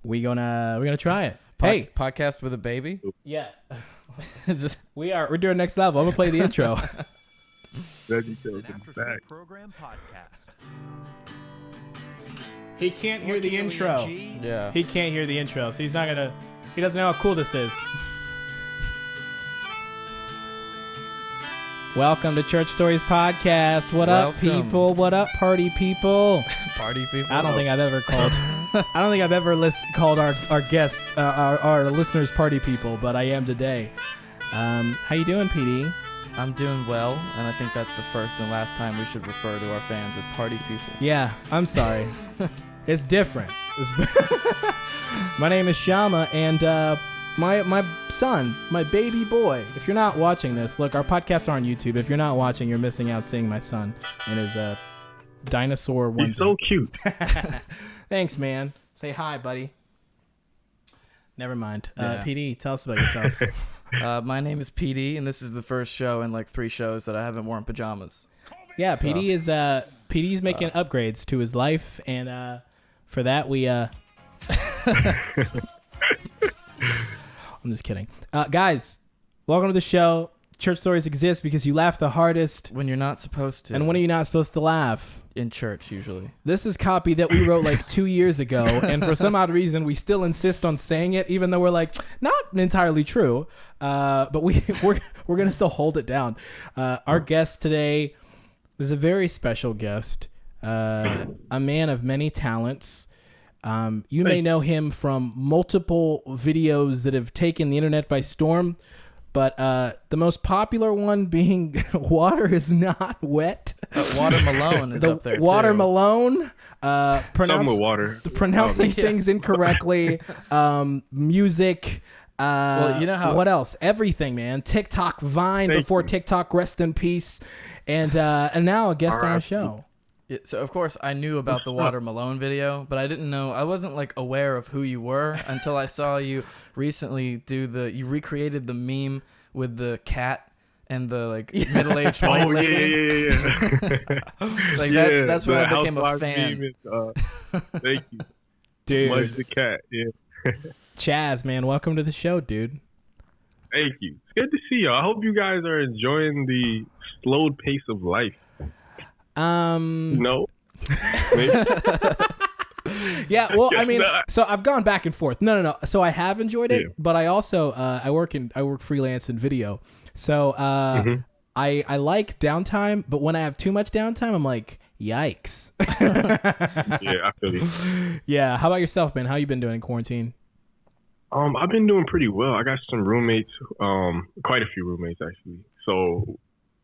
we're gonna try it. Podcast with a baby. Yeah, we're doing next level. I'm gonna play the intro. Program podcast. He can't hear the intro. Yeah. He can't hear the intro, so he's not gonna. He doesn't know how cool this is. Welcome to Church Stories Podcast. What up, people? What up, party people? Party people. I don't think I've ever called. I don't think I've ever called our guests, our listeners, party people, but I am today. How you doing, PD? I'm doing well, and I think that's the first and last time we should refer to our fans as party people. Yeah, I'm sorry. It's different. My name is Shama, and my son, my baby boy. If you're not watching this, look, our podcasts are on YouTube. If you're not watching, you're missing out seeing my son in his dinosaur onesie. He's so cute. Thanks, man. Say hi, buddy. Never mind. Yeah. PD, tell us about yourself. My name is PD, and this is the first show in like 3 shows that I haven't worn pajamas. Yeah, so. PD's making upgrades to his life, and for that we I'm just kidding. Guys, welcome to the show. Church Stories exist because you laugh the hardest when you're not supposed to. And when are you not supposed to laugh? In church, usually. This is copy that we wrote like 2 years ago, and for some odd reason, we still insist on saying it, even though we're like, not entirely true, but we're going to still hold it down. Our guest today is a very special guest, a man of many talents. You may know him from multiple videos that have taken the internet by storm, but the most popular one being Water is Not Wet. Watermelone is up there, too. Watermelone. Pronouncing Yeah. things incorrectly. Music. Well, you know how... What else? Everything, man. TikTok, Vine, before TikTok, rest in peace. And now a guest on our show. So, of course, I knew about the Watermelone video, but I didn't know... I wasn't, like, aware of who you were until I saw you recently you recreated the meme with the cat and the, like, middle-aged white lady. Yeah. Like, that's when I became a fan. Thank you. Dude. Much the cat, yeah. Chaz, man, welcome to the show, dude. Thank you. It's good to see you. I hope you guys are enjoying the slowed pace of life. No? Maybe? Yeah, well, I mean, not. so I've gone back and forth. No. So I have enjoyed it, Yeah. but I also I work freelance in video. So I like downtime, but when I have too much downtime, I'm like, yikes. Yeah, I feel you. Yeah, how about yourself, man? How you been doing in quarantine? I've been doing pretty well. I got some roommates, quite a few roommates actually. So,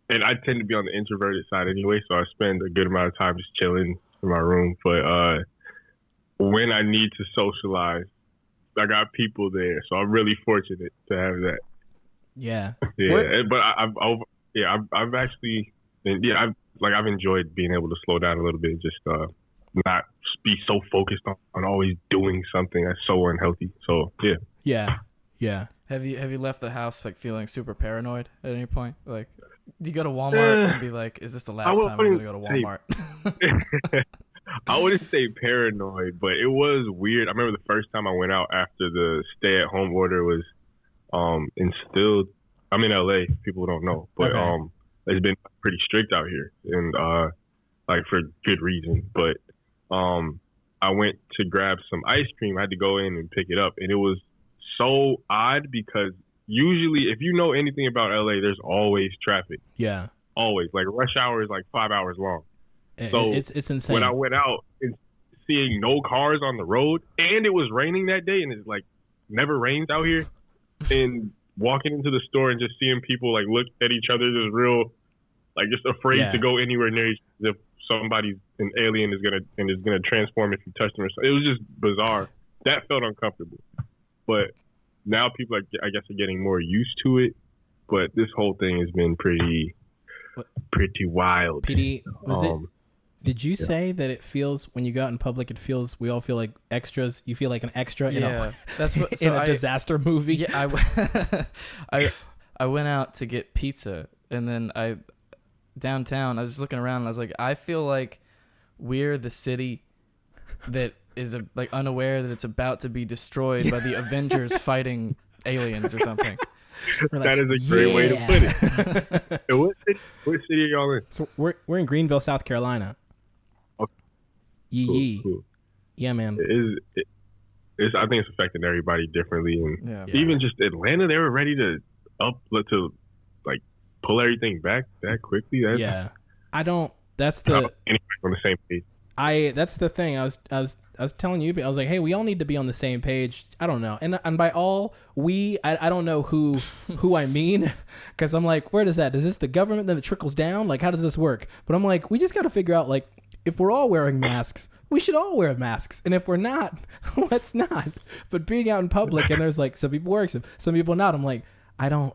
and I tend to be on the introverted side anyway, so I spend a good amount of time just chilling in my room. But when I need to socialize, I got people there, so I'm really fortunate to have that. Yeah. Yeah, but I've actually, I've enjoyed being able to slow down a little bit, just not be so focused on always doing something that's so unhealthy. So yeah. Have you left the house like feeling super paranoid at any point? Like, do you go to Walmart and be like, "Is this the last time I'm gonna go to Walmart?" I wouldn't say paranoid, but it was weird. I remember the first time I went out after the stay-at-home order was instilled. I'm in LA. People don't know, but it's been pretty strict out here, and like for good reason. But I went to grab some ice cream. I had to go in and pick it up, and it was so odd because usually, if you know anything about LA, there's always traffic. Yeah. Always. Like rush hour is like 5 hours long. So it's insane. When I went out and seeing no cars on the road, and it was raining that day, and it's like never rains out here, and walking into the store and just seeing people like look at each other just real, like just afraid to go anywhere near each other if somebody's an alien is gonna transform if you touch them or something. It was just bizarre. That felt uncomfortable. But now people I guess are getting more used to it. But this whole thing has been pretty wild. PD, did you say that it feels when you go out in public, we all feel like extras? You feel like an extra in a disaster movie? Yeah, I went out to get pizza, and then downtown, I was just looking around, and I was like, I feel like we're the city that is like unaware that it's about to be destroyed by the Avengers fighting aliens or something. That is a great way to put it. And what city are y'all in? So we're in Greenville, South Carolina. Okay. Yee. Cool. Yeah, man. I think it's affecting everybody differently, and Yeah. even just Atlanta, they were ready to like pull everything back that quickly. Yeah, I don't. That's anybody the. on the same page. That's the thing. I was telling you. I was like, hey, we all need to be on the same page. I don't know, and by all I don't know who I mean, because I'm like, where does that? Is this the government? Then it trickles down. Like, how does this work? But I'm like, we just got to figure out, like, if we're all wearing masks, we should all wear masks, and if we're not, let's not. But being out in public and there's like some people wear, some people not. I'm like, I don't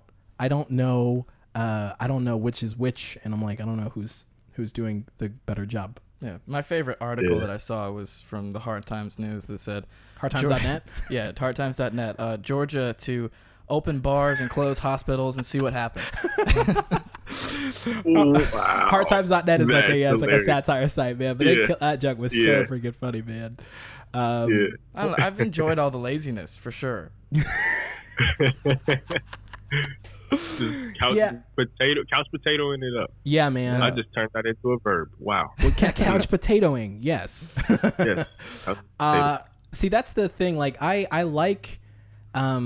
know. I don't know which is which, and I'm like, I don't know who's doing the better job. Yeah, my favorite article that I saw was from the Hard Times News that said Hardtimes.net. Yeah, hardtimes.net. Georgia to open bars and close hospitals and see what happens. Wow. Hardtimes.net is like That's it's like a satire site, man. But that joke was so freaking funny, man. I don't know, I've enjoyed all the laziness for sure. Just couch potatoing it up. Yeah, man. I just turned that into a verb. Wow. Well, couch potatoing, yes. Yes. See, that's the thing. Like, I like, I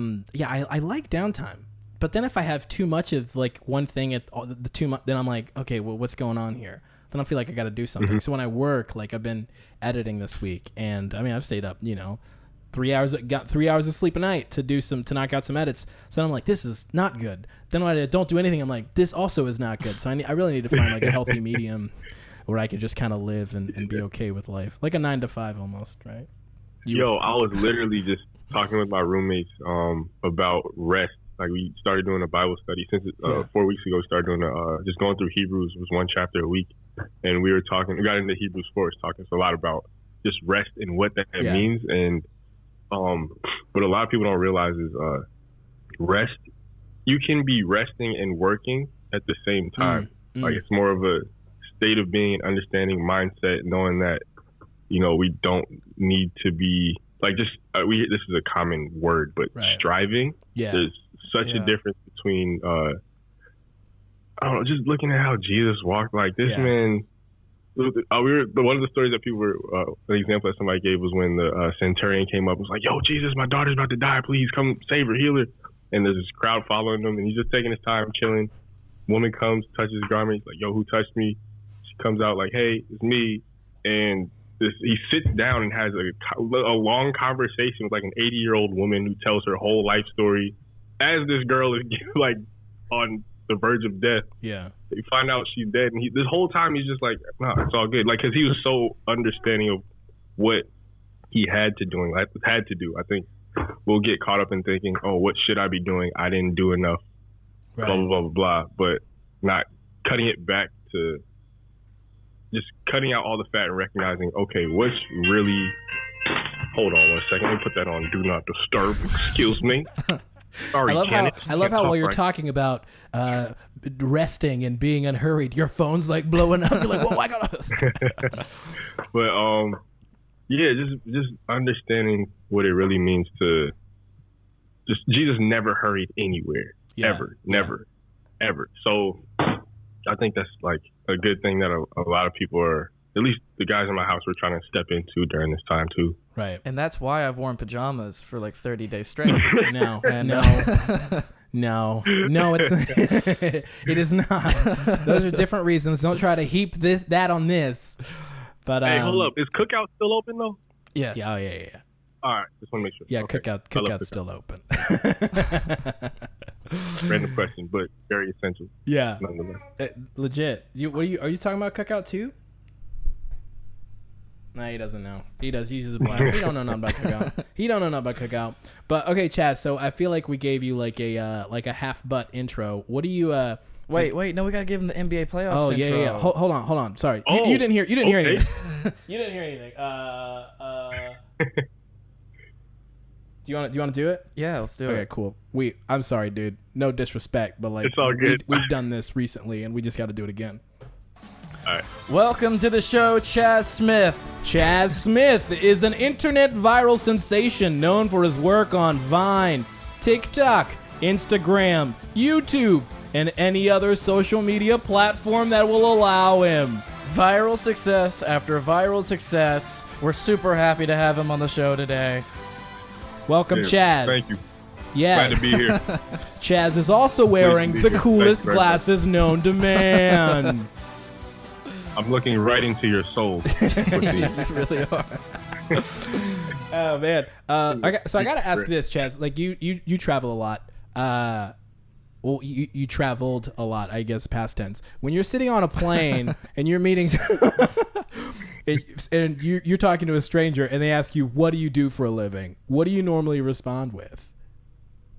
like downtime. But then if I have too much of like one thing then I'm like, okay, well, what's going on here? Then I feel like I got to do something. Mm-hmm. So when I work, like I've been editing this week, and I mean, I've stayed up, 3 hours, got 3 hours of sleep a night to knock out some edits. So I'm like, this is not good. Then when I don't do anything, I'm like, this also is not good. So I really need to find like a healthy medium where I can just kind of live and be okay with life, like a 9 to 5 almost, right? I was literally just talking with my roommates about rest. Like, we started doing a Bible study since 4 weeks ago. We started doing just going through Hebrews. It was one chapter a week, and we got into Hebrews 4, talking a lot about just rest and what that means. And what a lot of people don't realize is rest. You can be resting and working at the same time. Like, it's more of a state of being, an understanding mindset, knowing that we don't need to be like just this is a common word, but striving. Yeah, there's such a difference between I don't know, just looking at how Jesus walked. Like, this man. One of the stories that people were an example that somebody gave was when the centurion came up and was like, "Yo, Jesus, my daughter's about to die. Please come save her, heal her." And there's this crowd following him, and he's just taking his time, chilling. Woman comes, touches his garment. He's like, "Yo, who touched me?" She comes out like, "Hey, it's me." And he sits down and has a long conversation with like an 80-year-old woman who tells her whole life story as this girl is like on the verge of death. Yeah. You find out she's dead, and this whole time he's just like, "No, it's all good." Like, because he was so understanding of what he had to do. I think we'll get caught up in thinking, "Oh, what should I be doing? I didn't do enough." Blah blah blah blah blah. But not cutting it back to just cutting out all the fat and recognizing, okay, what's really. Hold on 1 second. Let me put that on Do Not Disturb. Excuse me. Sorry, I love how while you're talking about resting and being unhurried, your phone's like blowing up. You're like, "Whoa, I gotta." But just understanding what it really means to just Jesus never hurried anywhere, ever, never, ever. So I think that's like a good thing that a lot of people are, at least the guys in my house, were trying to step into during this time too. Right. And that's why I've worn pajamas for like 30 days straight. No, it's it is not. Those are different reasons. Don't try to heap that on this. But hey, hold up. Is Cookout still open though? Yeah. Yeah. All right, just want to make sure. Yeah, okay. Cookout's still open. Random question, but very essential. Yeah. Legit. Are you talking about Cookout too? Nah, he doesn't know. He does. He's just black. He don't know nothing about Cookout. But okay, Chaz. So I feel like we gave you like a half butt intro. What do you? Wait. No, we gotta give him the NBA playoffs. Oh intro. yeah. Hold on. Sorry. Oh, you didn't hear. You didn't hear okay. anything. You didn't hear anything. Do you want to do it? Yeah, let's do it. Okay, cool. I'm sorry, dude. No disrespect, but like, it's all good. We've done this recently, and we just got to do it again. right. Welcome to the show, Chaz Smith. Chaz Smith is an internet viral sensation known for his work on Vine, TikTok, Instagram, YouTube, and any other social media platform that will allow him. Viral success after viral success. We're super happy to have him on the show today. Welcome, Chaz. Thank you. Yes. Glad to be here. Chaz is also wearing Pleased to the be here. coolest Thanks very much. glasses known to man. I'm looking right into your soul. You really are. Oh man. I got to ask this, Chaz. Like you travel a lot. Well, you traveled a lot, I guess, past tense. When you're sitting on a plane and you're meeting, and you're talking to a stranger, and they ask you, "What do you do for a living?" What do you normally respond with?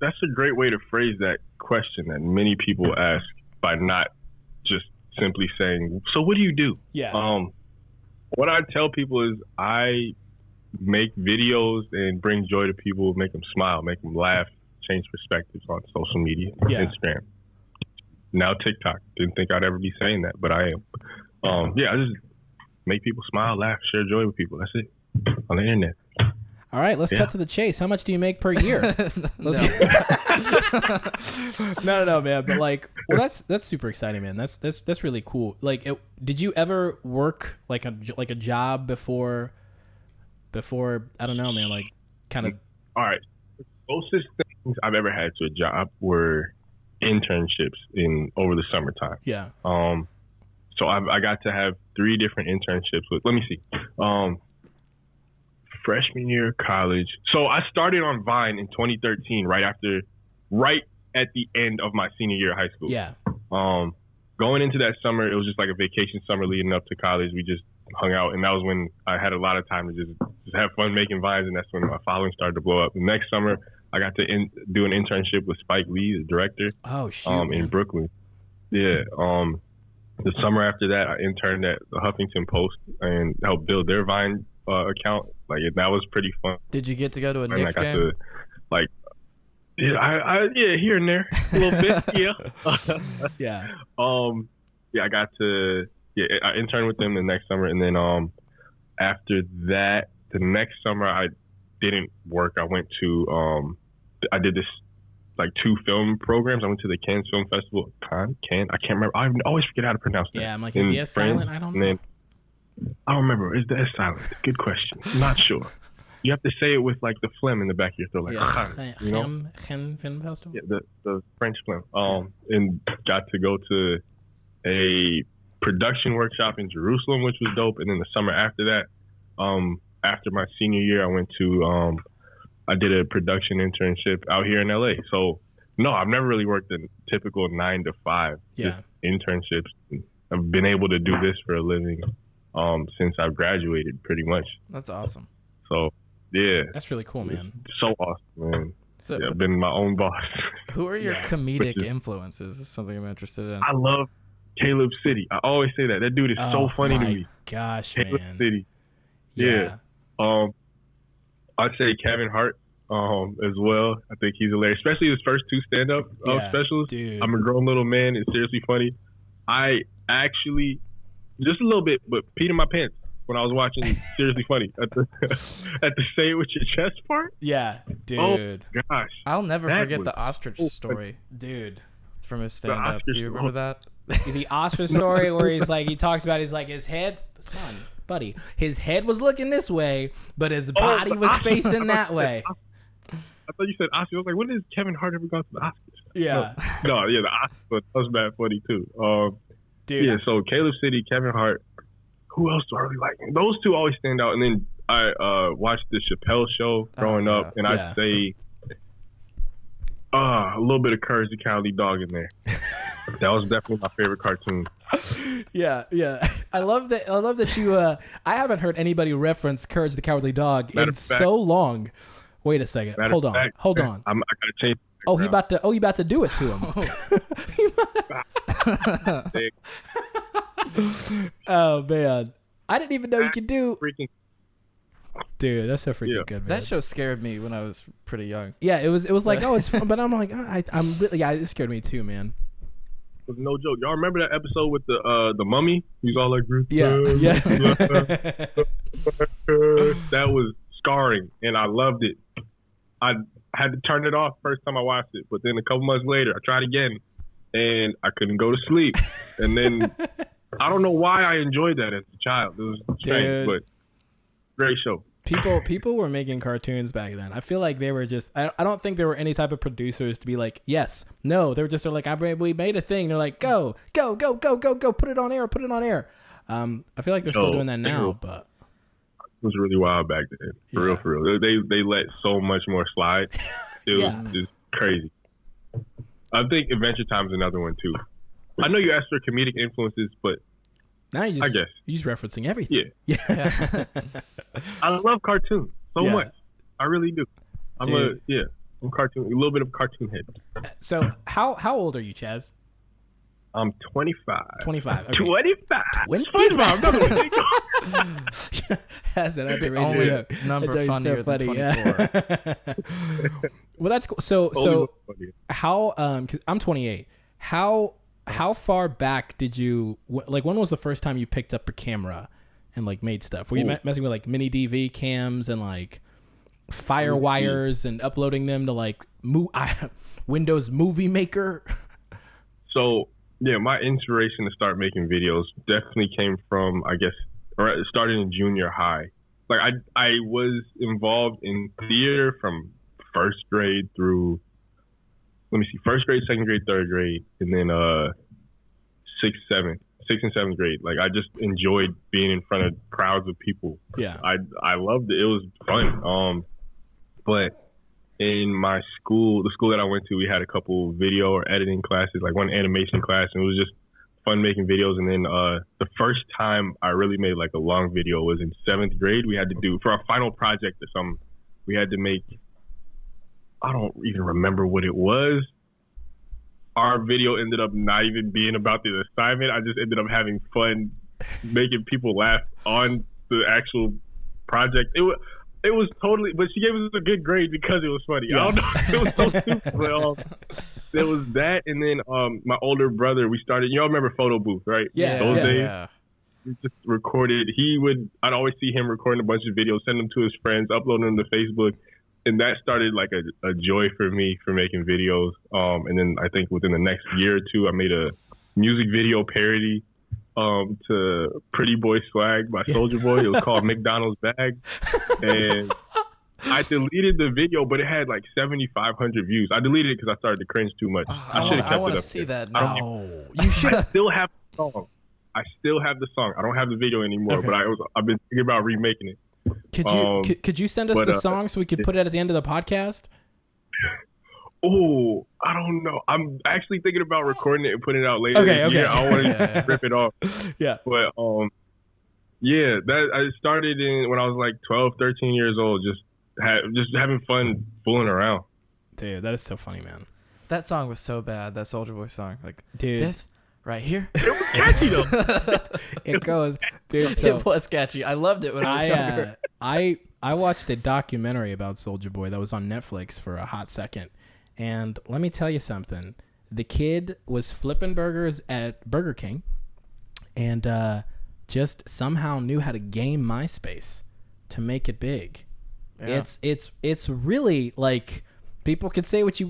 That's a great way to phrase that question that many people ask by not just simply saying, "So what do you do?" Yeah. What I tell people is I make videos and bring joy to people, make them smile, make them laugh, change perspectives on social media, Instagram. Now TikTok. Didn't think I'd ever be saying that, but I am. I just make people smile, laugh, share joy with people. That's it on the internet. All right, let's cut to the chase. How much do you make per year? No, man. But like, well, that's super exciting, man. That's really cool. Like, did you ever work like a job before? I don't know, man. Like, kind of. All right. The closest things I've ever had to a job were internships over the summertime. Yeah. So I got to have 3 different internships with. Let me see. Freshman year of college. So I started on Vine in 2013, right at the end of my senior year of high school. Yeah. Going into that summer, it was just like a vacation summer leading up to college. We just hung out, and that was when I had a lot of time to just have fun making vines, and that's when my following started to blow up. The next summer, I got to do an internship with Spike Lee, the director. Oh, shoot, in Brooklyn. Yeah. The summer after that, I interned at the Huffington Post and helped build their Vine account. Like, that was pretty fun. Did you get to go to a And Knicks I got game? to, like, here and there, a little bit, yeah. Yeah. I got to, I interned with them the next summer, and then after that, the next summer I didn't work. I went to, I did this like 2 film programs. I went to the Cannes Film Festival. Cannes? I can't remember. I always forget how to pronounce that. Yeah, I'm like, is the S silent? I don't know. Then, I don't remember. Is the S silent? Good question. I'm not sure. You have to say it with like the phlegm in the back of your throat, like, Yeah. you know? Cannes Film Festival? Yeah, the French phlegm. And got to go to a production workshop in Jerusalem, which was dope. And then the summer after that, after my senior year, I went to, I did a production internship out here in LA. So no, I've never really worked a typical 9 to 5. Yeah. Just internships. I've been able to do this for a living since I've graduated, pretty much. That's awesome. So yeah, That's really cool, man. so awesome, man. So, Yeah, I've been my own boss. who are your Yeah. comedic Which is- influences? This is something I'm interested in. I love Caleb City. I always say that. That dude is so funny to my me. Gosh, Caleb man. City. Yeah. I'd say Kevin Hart as well. I think he's hilarious, especially his first 2 stand-up Yeah, specials. dude. I'm a grown little man. It's seriously funny. I actually, just a little bit, but peed in my pants when I was watching Seriously Funny at the say it with your chest part. Yeah, dude. Oh gosh, I'll never That forget was the ostrich story Dude. from his stand-up. ostrich Do you remember that? The ostrich story where he talks about his head, son, buddy, his head was looking this way, but his body was facing that way. I thought you said Oscar. I was like, when has Kevin Hart ever gone to the Oscars? Yeah. No, the Oscars, but that was bad funny too. Dude. Yeah, so Caleb City, Kevin Hart. Who else do I really like? Those 2 always stand out. And then I watched the Chappelle Show growing up, and Yeah. I'd say a little bit of Courage the Cowardly Dog in there. That was definitely my favorite cartoon. Yeah. I love that you. I haven't heard anybody reference Courage the Cowardly Dog Matter in of fact- so long. Wait a second. Matter Hold of on. fact, Hold on. I gotta change. Oh, he about to do it to him. Oh man, I didn't even know you could do. Freaking Dude, that's so freaking Yeah. good, man. That show scared me when I was pretty young. Yeah, it was like, oh, it's fun, but I'm like, I'm really, yeah, it scared me too, man. was no joke. Y'all remember that episode with the mummy? He's all like, Yeah. That was scarring, and I loved it. I had to turn it off first time I watched it, but then a couple months later, I tried again, and I couldn't go to sleep. And then I don't know why I enjoyed that as a child. It was strange, but great show. People were making cartoons back then. I feel like they were just. I don't think there were any type of producers to be like, yes, no. They were just like, we made a thing. They're like, go, put it on air. I feel like they're still doing that now, but. It was really wild back then. For real. They let so much more slide. It was just crazy. I think Adventure Time's another one too. I know you asked for comedic influences, but now you're just referencing everything. Yeah. I love cartoons so much. I really do. I'm a little bit of a cartoon head. So how old are you, Chaz? I'm 25. 25. Okay. 25. 25. That's an Only joke. Number funnier than 24. Well, that's cool. So how? Cause I'm 28. How far back did you like? When was the first time you picked up a camera and like made stuff? Were you messing with like mini DV cams and like fire wires and uploading them to like Windows Movie Maker? So. Yeah, my inspiration to start making videos definitely came from, I guess, or it started in junior high. Like I was involved in theater from first grade through, first grade, second grade, third grade, and then sixth and seventh grade. Like I just enjoyed being in front of crowds of people. Yeah, I loved it. It was fun. But in my school, the school that I went to, we had a couple video or editing classes, like one animation class, and it was just fun making videos. And then the first time I really made like a long video was in seventh grade. We had to do, for our final project or something, we had to make, I don't even remember what it was. Our video ended up not even being about the assignment. I just ended up having fun making people laugh on the actual project. It was totally, but she gave us a good grade because it was funny. Yeah. I don't know. It was so stupid. But, there was that, and then my older brother, we started, y'all remember Photo Booth, right? Yeah. Those days. Yeah. We just recorded. I'd always see him recording a bunch of videos, send them to his friends, uploading them to Facebook. And that started like a joy for me for making videos. And then I think within the next year or two, I made a music video parody to Pretty Boy Swag by Soulja Boy. It was called McDonald's Bag. And I deleted the video, but it had like 7,500 views. I deleted it because I started to cringe too much. I want to see that now. You should. I still have the song. I don't have the video anymore, but I've been thinking about remaking it. Could you send us the song so we could put it at the end of the podcast? Oh, I don't know. I'm actually thinking about recording it and putting it out later this year. I want to rip it off. Yeah. But that I started when I was like 12, 13 years old, just having fun fooling around. Dude, that is so funny, man. That song was so bad, that Soulja Boy song. Like, dude, this right here. It was catchy though. It goes, dude. So it was catchy. I loved it when I was younger. I watched a documentary about Soulja Boy that was on Netflix for a hot second. And let me tell you something. The kid was flipping burgers at Burger King and just somehow knew how to game MySpace to make it big. Yeah. It's really like people can say what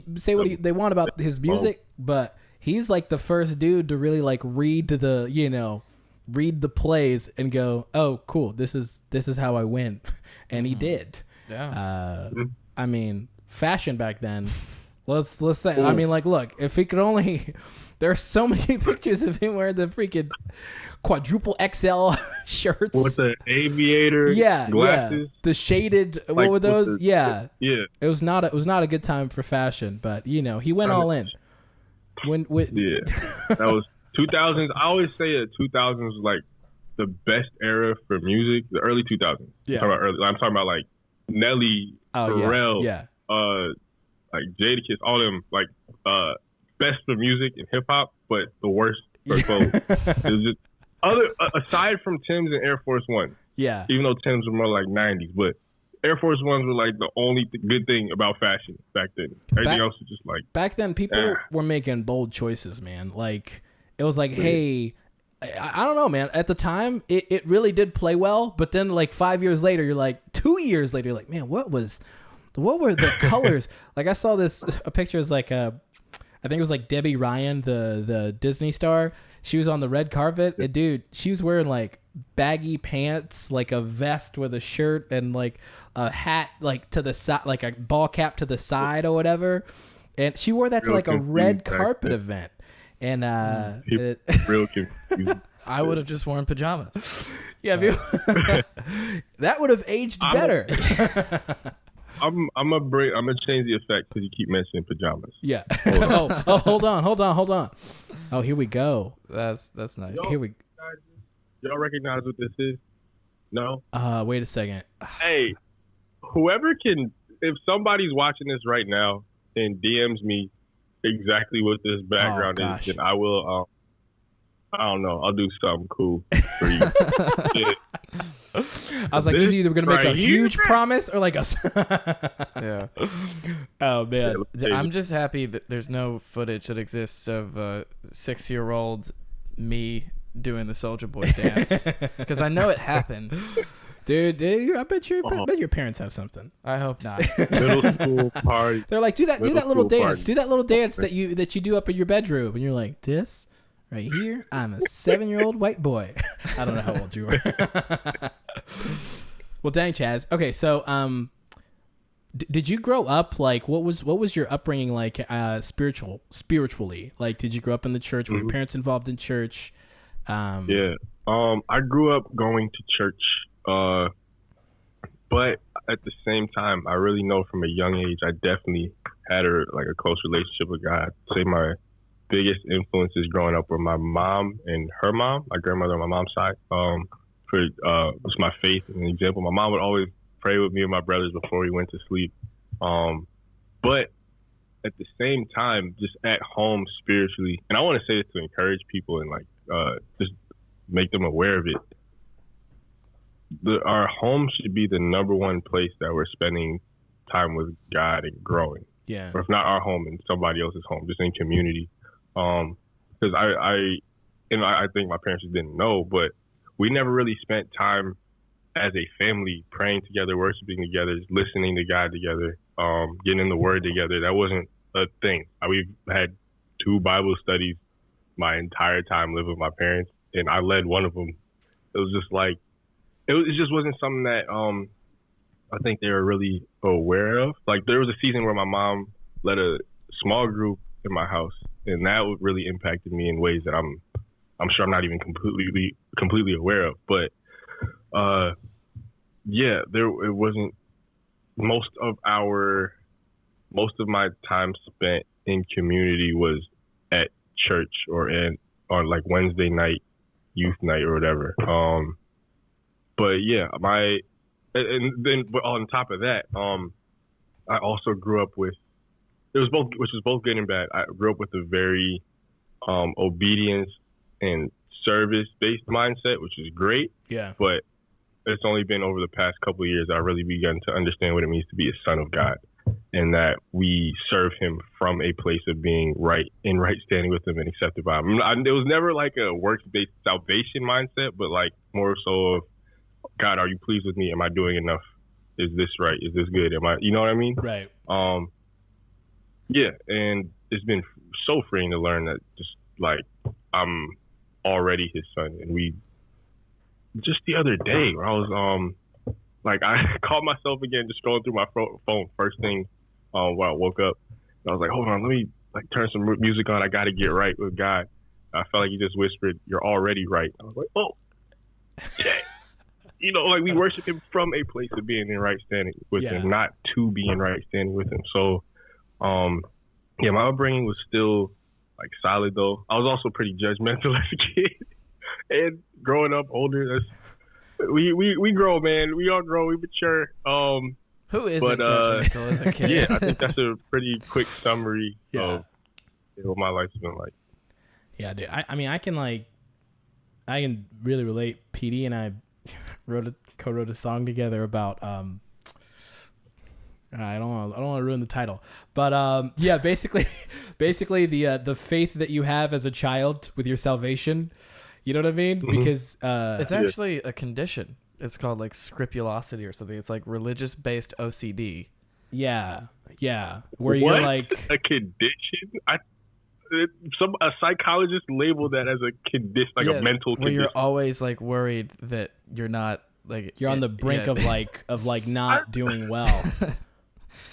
they want about his music, but he's like the first dude to really like read the plays and go, "Oh, cool. This is how I win." And he did. Yeah. I mean, fashion back then. Let's say. I mean, like, look, if he could only. There are so many pictures of him wearing the freaking quadruple XL shirts with the aviator glasses. The shaded. Like, what were those? Yeah. It was not a good time for fashion, but he went all in. That was 2000s. I always say that 2000s was like the best era for music. The early 2000s. Yeah. I'm talking about like Nelly, Pharrell, like Jadakiss, all them like best for music and hip hop, but the worst for clothes. It was just aside from Tim's and Air Force One. Yeah. Even though Tim's were more like 90s, but Air Force Ones were like the only good thing about fashion back then. Everything else was just like back then. People were making bold choices, man. Like it was like, hey, I don't know, man. At the time, it really did play well. But then like 5 years later, you're like, 2 years later, you're like, man, what were the colors? Like I saw a picture. Is like I think it was like Debbie Ryan, the Disney star. She was on the red carpet, and dude, she was wearing like baggy pants, like a vest with a shirt, and like a hat, like to the side, like a ball cap to the side or whatever. And she wore that to like a red carpet event. And real confused. I would have just worn pajamas. Yeah, that would have aged better. I'm gonna change the effect because you keep mentioning pajamas. Yeah. Hold on. Oh, here we go. That's nice. Y'all recognize what this is? No. Wait a second. Hey, whoever can, if somebody's watching this right now and DMs me exactly what this background is, then I will. I don't know. I'll do something cool for you. I was like, he's either going to make a huge promise or like a. Yeah. Oh, man. I'm just happy that there's no footage that exists of 6-year-old me doing the Soulja Boy dance. Because I know it happened. Dude, I bet your parents have something. I hope not. Middle school party. They're like, do that little dance. Do that little dance that you do up in your bedroom. And you're like, this right here, I'm a 7-year-old white boy. I don't know how old you were. Well, dang, Chaz. Okay, so did you grow up like what was your upbringing like spiritually? Like, did you grow up in the church? Were your parents involved in church? Yeah. I grew up going to church. But at the same time, I really know from a young age, I definitely had a close relationship with God. I'd say my biggest influences growing up were my mom and her mom, my grandmother on my mom's side. Was my faith as an example. My mom would always pray with me and my brothers before we went to sleep. But at the same time, just at home spiritually, and I want to say this to encourage people and just make them aware of it. Our home should be the number one place that we're spending time with God and growing. Yeah. Or if not our home, in somebody else's home, just in community. Because I think my parents just didn't know, but we never really spent time as a family praying together, worshiping together, listening to God together, getting in the Word together. That wasn't a thing. We've had 2 Bible studies my entire time living with my parents, and I led one of them. It was just like, it just wasn't something that I think they were really aware of. Like, there was a season where my mom led a small group in my house, and that really impacted me in ways that I'm sure I'm not even completely aware of. But it wasn't most of my time spent in community was at church or on like Wednesday night, youth night or whatever. But yeah, but on top of that, I also grew up with, which was both good and bad. I grew up with a very obedience and service-based mindset, which is great. Yeah. But it's only been over the past couple of years that I really begun to understand what it means to be a son of God, and that we serve Him from a place of being right standing with Him and accepted by Him. It was never like a works-based salvation mindset, but like more so of, God, are you pleased with me? Am I doing enough? Is this right? Is this good? You know what I mean? Right. Yeah, and it's been so freeing to learn that just like I'm already His son. And we just the other day where I was I caught myself again just scrolling through my phone first thing when I woke up. And I was like, hold on, let me turn some music on. I got to get right with God. I felt like He just whispered, "You're already right." I was like, oh, yeah. We worship Him from a place of being in right standing with Him, not to be in right standing with Him. So, my upbringing was still solid though. I was also pretty judgmental as a kid, and growing up older, we grow, man. We all grow, we mature. Who isn't judgmental as a kid? Yeah, I think that's a pretty quick summary of what my life's been like. Yeah, dude. I can really relate. PD and I co-wrote a song together about I don't want to ruin the title, but yeah, basically the faith that you have as a child with your salvation, you know what I mean? Because it's actually a condition. It's called like scrupulosity or something. It's like religious based OCD. Yeah, where you're like a condition. A psychologist labeled that as a condition, like a mental condition. Where you're always like worried that you're not like you're on the brink of not doing well.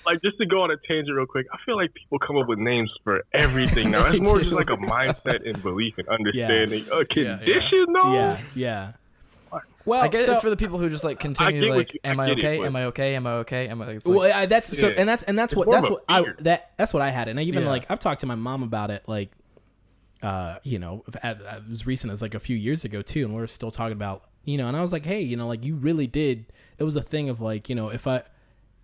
Like, just to go on a tangent real quick, I feel like people come up with names for everything now. It's more just like a mindset and belief and understanding. A condition, though? Yeah. Well, I guess it's for the people who just like continue like, am I okay? Am I okay? Am I okay? Am I? It's like, well, that's so, and that's what I had, and I even like I've talked to my mom about it, like, you know, as recent as like a few years ago too, and we're still talking about, you know, and I was like, hey, you know, like you really did. It was a thing of like, you know, if I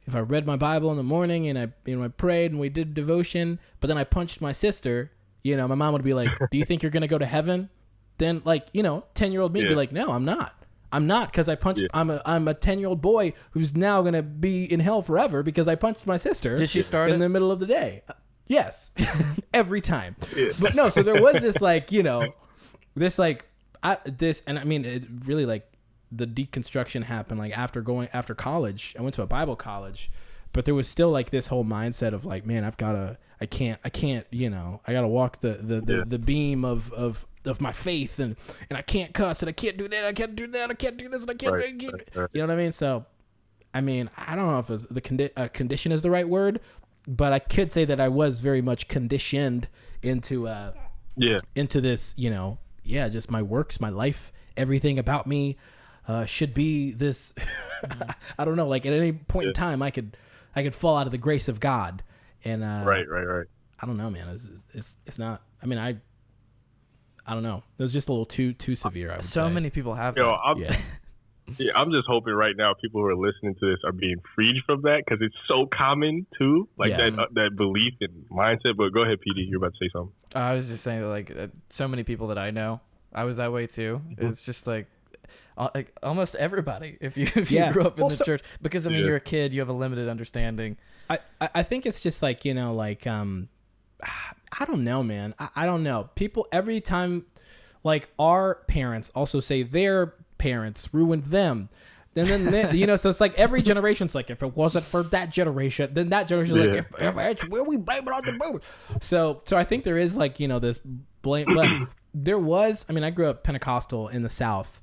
read my Bible in the morning and I prayed and we did devotion, but then I punched my sister, you know, my mom would be like, do you think you're gonna go to heaven? Then like, you know, 10-year-old me would be like, no, I'm not. Because I punched. I'm a 10-year-old boy who's now gonna be in hell forever because I punched my sister. Did she start in the middle of the day? Yes, every time. But no, so there was this like, you know, this like and I mean it really like the deconstruction happened like after college. I went to a Bible college, but there was still like this whole mindset of like, man, I can't, you know, I gotta walk the beam of my faith and I can't cuss and I can't do that, I can't do that, I can't do this and I can't right. You know what I mean? So, I mean, I don't know if it's condition is the right word, but I could say that I was very much conditioned into this, you know, just my works, my life, everything about me should be this. I don't know, like at any point in time I could fall out of the grace of God. And right. I don't know, man. It's not. I mean, I don't know. It was just a little too severe. I would say. Many people have. I'm just hoping right now people who are listening to this are being freed from that because it's so common too, like that belief and mindset. But go ahead, PD. You're about to say something. I was just saying, like, so many people that I know, I was that way too. It's just like almost everybody. If you grew up in the church, because I mean, you're a kid, you have a limited understanding. I think it's just like, you know, like I don't know, man. I don't know. People every time, like our parents also say their parents ruined them. And then you know, so it's like every generation's like, if it wasn't for that generation, then that generation's like, if it's where we blame it on the boomers. So I think there is like, you know, this blame, but there was. I mean, I grew up Pentecostal in the South.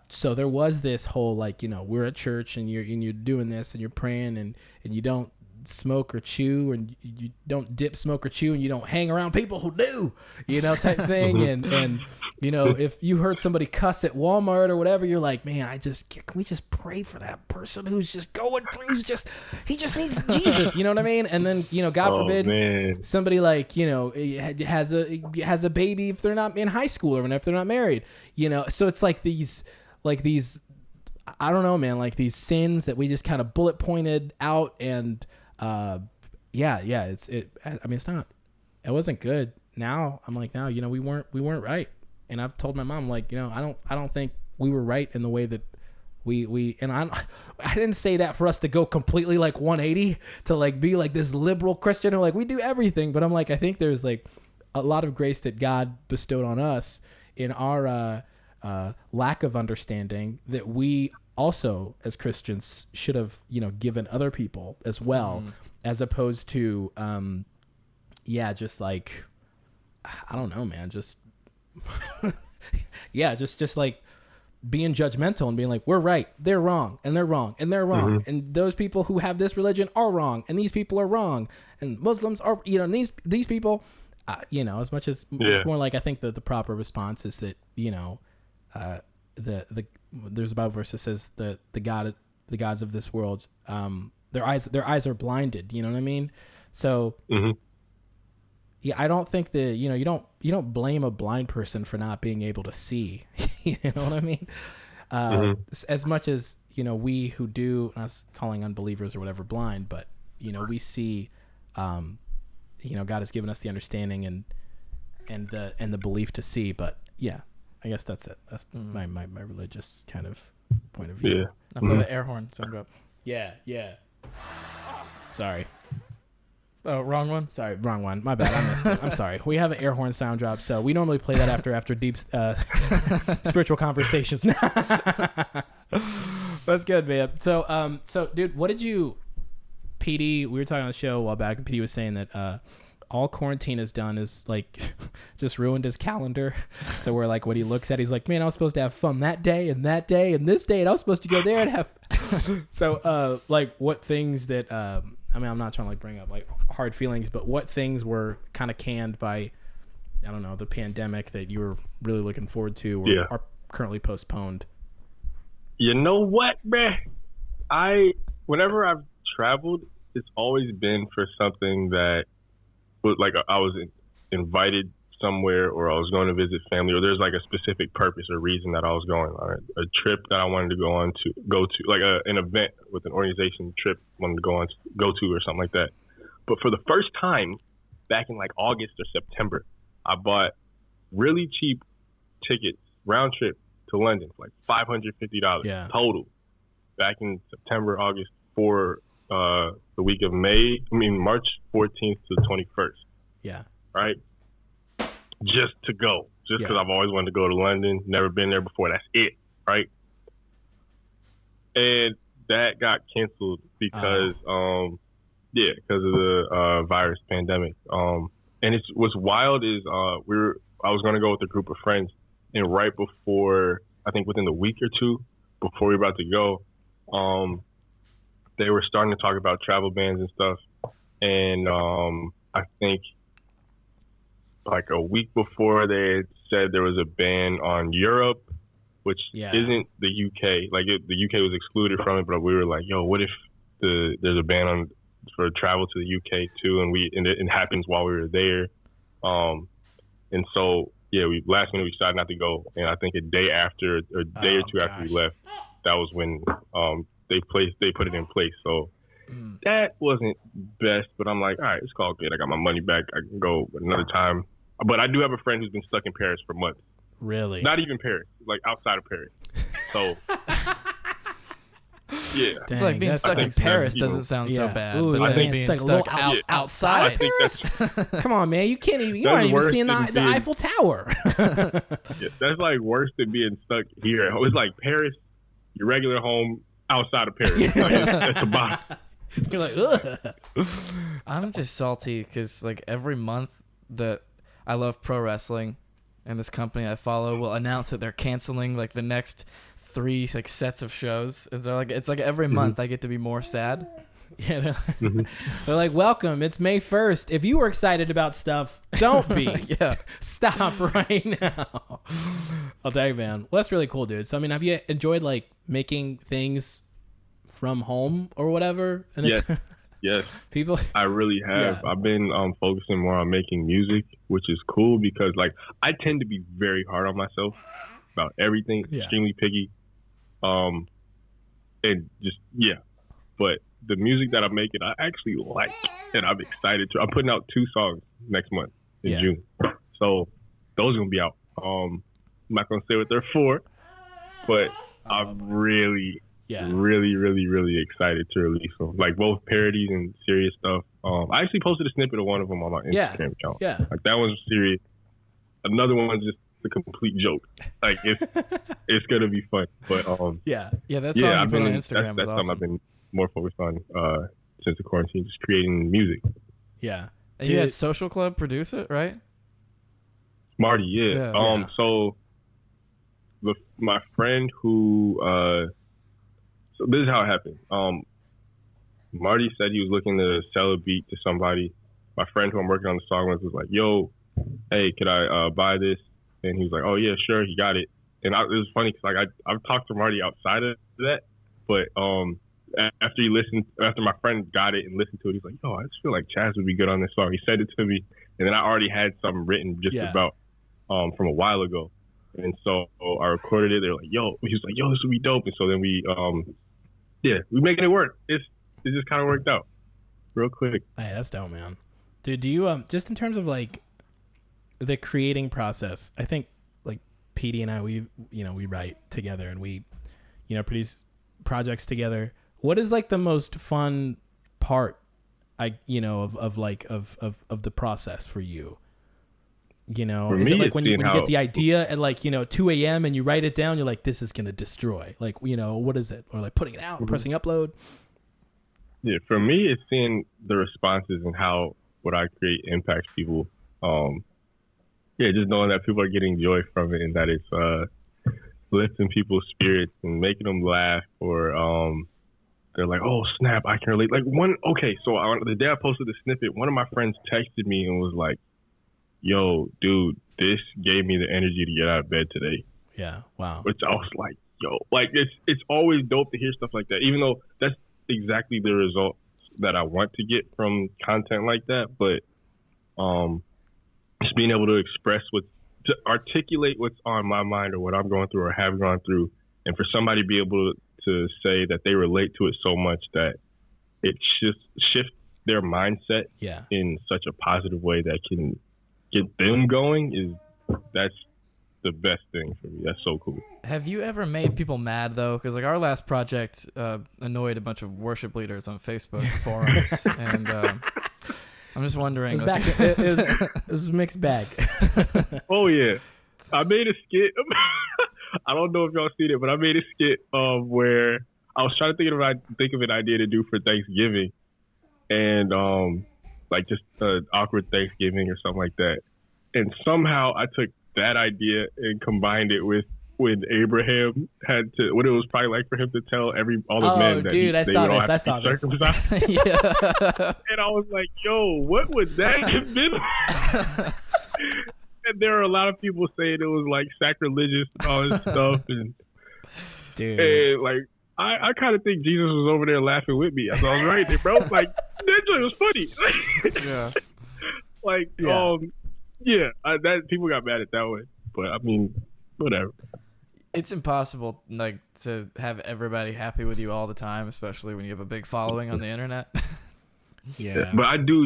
So there was this whole like, you know, we're at church and you're doing this and you're praying and you don't smoke or chew and you don't dip, smoke or chew, and you don't hang around people who do, you know, type thing. and you know, if you heard somebody cuss at Walmart or whatever, you're like, man, can we just pray for that person who's just going through, he just needs Jesus, you know what I mean? And then, you know, God forbid somebody like, you know, has a baby if they're not in high school or if they're not married, you know. So it's like these I don't know, man, like these sins that we just kind of bullet pointed out. And I mean, it wasn't good. Now I'm like, you know, we weren't right. And I've told my mom, like, you know, I don't think we were right in the way that we and I didn't say that for us to go completely like 180 to like be like this liberal Christian or like we do everything. But I'm like, I think there's like a lot of grace that God bestowed on us in our lack of understanding that we also as Christians should have, you know, given other people as well, as opposed to just like, I don't know, man, just just like being judgmental and being like, we're right, they're wrong, and they're wrong, and they're wrong, and those people who have this religion are wrong, and these people are wrong, and Muslims are, you know, these people, you know, as much as more like, I think that the proper response is that, you know, there's a Bible verse that says that the gods of this world, their eyes are blinded, you know what I mean? So yeah, I don't think that, you know, you don't blame a blind person for not being able to see. You know what I mean? As much as, you know, we who do, us calling unbelievers or whatever blind, but, you know, we see, you know, God has given us the understanding and the belief to see. But yeah, I guess that's it. That's my religious kind of point of view. I'll play the air horn, so I'm up. Yeah. Sorry. Oh, wrong one. Sorry, wrong one. My bad. I missed it. I'm sorry. We have an air horn sound drop, so we normally play that after deep spiritual conversations. That's good, man. So, dude, what did you, PD? We were talking on the show a while back, and PD was saying that all quarantine has done is like just ruined his calendar. So we're like, when he looks at it, he's like, man, I was supposed to have fun that day and this day, and I was supposed to go there and have. So, like, what things that I mean, I'm not trying to like bring up like hard feelings, but what things were kind of canned by, I don't know, the pandemic that you were really looking forward to or are currently postponed? You know what, man? Whenever I've traveled, it's always been for something that was like I was invited somewhere, or I was going to visit family, or there's like a specific purpose or reason that I was going on a trip that I wanted to go to, like an event with an organization trip wanted to go to or something like that. But for the first time back in like August or September, I bought really cheap tickets round trip to London for like $550 total back in September, August for the week of March 14th to the 21st. Yeah. Right. Just to go, because I've always wanted to go to London, never been there before. That's it, right? And that got canceled because, because of the virus pandemic. And what's wild is I was going to go with a group of friends, and right before, I think within the week or two before we were about to go, they were starting to talk about travel bans and stuff. And I think like a week before they had said there was a ban on Europe, which isn't the UK. Like the UK was excluded from it, but we were like, yo, what if there's a ban for travel to the UK too? And it happens while we were there. And so, we last minute we decided not to go. And I think a day or two after we left, that was when they put it in place. So that wasn't best, but I'm like, all right, it's all good. I got my money back. I can go another time. But I do have a friend who's been stuck in Paris for months. Really? Not even Paris, like outside of Paris. So, Dang, it's like being stuck in Paris doesn't sound so bad. Ooh, but I think being stuck outside Paris? Come on, man. You aren't even seeing the Eiffel Tower. That's like worse than being stuck here. It's like Paris, your regular home outside of Paris. That's about it. You're like, ugh. I'm just salty because like every month that I love pro wrestling, and this company I follow will announce that they're canceling like the next 3 like sets of shows, and so like it's like every month I get to be more sad. Yeah, they're like, welcome. It's May 1st. If you were excited about stuff, don't be. Stop right now. I'll tell you, man. Well, that's really cool, dude. So I mean, have you enjoyed like making things from home or whatever? And Yes. People, I really have. I've been focusing more on making music, which is cool because like I tend to be very hard on myself about everything, extremely picky. And just but the music that I'm making, I actually like, and I'm excited to. I'm putting out 2 songs next month in June, so those are gonna be out. I'm not gonna say what they're for, but I'm really really excited to release them, like both parodies and serious stuff. I actually posted a snippet of one of them on my Instagram account. Like that one's serious, another one's just a complete joke. Like it's gonna be fun. But that song you put on Instagram that's awesome. something I've been more focused on since the quarantine, just creating music. And you had Social Club produce it, right? Marty, so my friend who so this is how it happened. Marty said he was looking to sell a beat to somebody. My friend who I'm working on the song with was like, yo, hey, could I buy this? And he was like, oh yeah, sure, he got it. And it was funny because like I've talked to Marty outside of that, but after my friend got it and listened to it, he's like, yo, I just feel like Chaz would be good on this song. He said it to me, and then I already had something written just about from a while ago. And so I recorded it. They're like, yo, he was like, yo, this would be dope. And so then we we're making it work. It just kind of worked out real quick. Hey, that's dope, man. Dude, do you just in terms of like the creating process, I think like PD and I, we write together and we produce projects together. What is like the most fun part of the process for you? You know, For is me, it like it's when you seeing get the how- idea at like, 2 a.m. and you write it down, you're like, this is going to destroy. Like, what is it? Or like putting it out, pressing upload. Yeah, for me, it's seeing the responses and how what I create impacts people. Just knowing that people are getting joy from it and that it's lifting people's spirits and making them laugh, or they're like, oh snap, I can relate. Like so on the day I posted the snippet, one of my friends texted me and was like, yo, dude, this gave me the energy to get out of bed today. Yeah, wow. Which I was like, yo, like it's always dope to hear stuff like that, even though that's exactly the result that I want to get from content like that. But just being able to to articulate what's on my mind or what I'm going through or have gone through, and for somebody to be able to say that they relate to it so much that it shifts their mindset in such a positive way that can get them going, that's the best thing for me. That's so cool. Have you ever made people mad though? Because like our last project annoyed a bunch of worship leaders on Facebook forums, and I'm just wondering. It was a mixed bag. Oh yeah, I made a skit. I don't know if y'all seen it, but I made a skit where I was trying to think of an idea to do for Thanksgiving, and like just an awkward Thanksgiving or something like that. And somehow I took that idea and combined it with when Abraham had to, what it was probably like for him to tell all the men that dude, I saw this. Circumcised. Yeah. And I was like, yo, what would that have been? And there are a lot of people saying it was like sacrilegious and all this stuff. And, dude. And like, I kind of think Jesus was over there laughing with me as I was writing it, bro. Like, that joint was funny. Yeah. Like, that people got mad at that way. But I mean, whatever. It's impossible like to have everybody happy with you all the time, especially when you have a big following on the internet. Yeah. But I still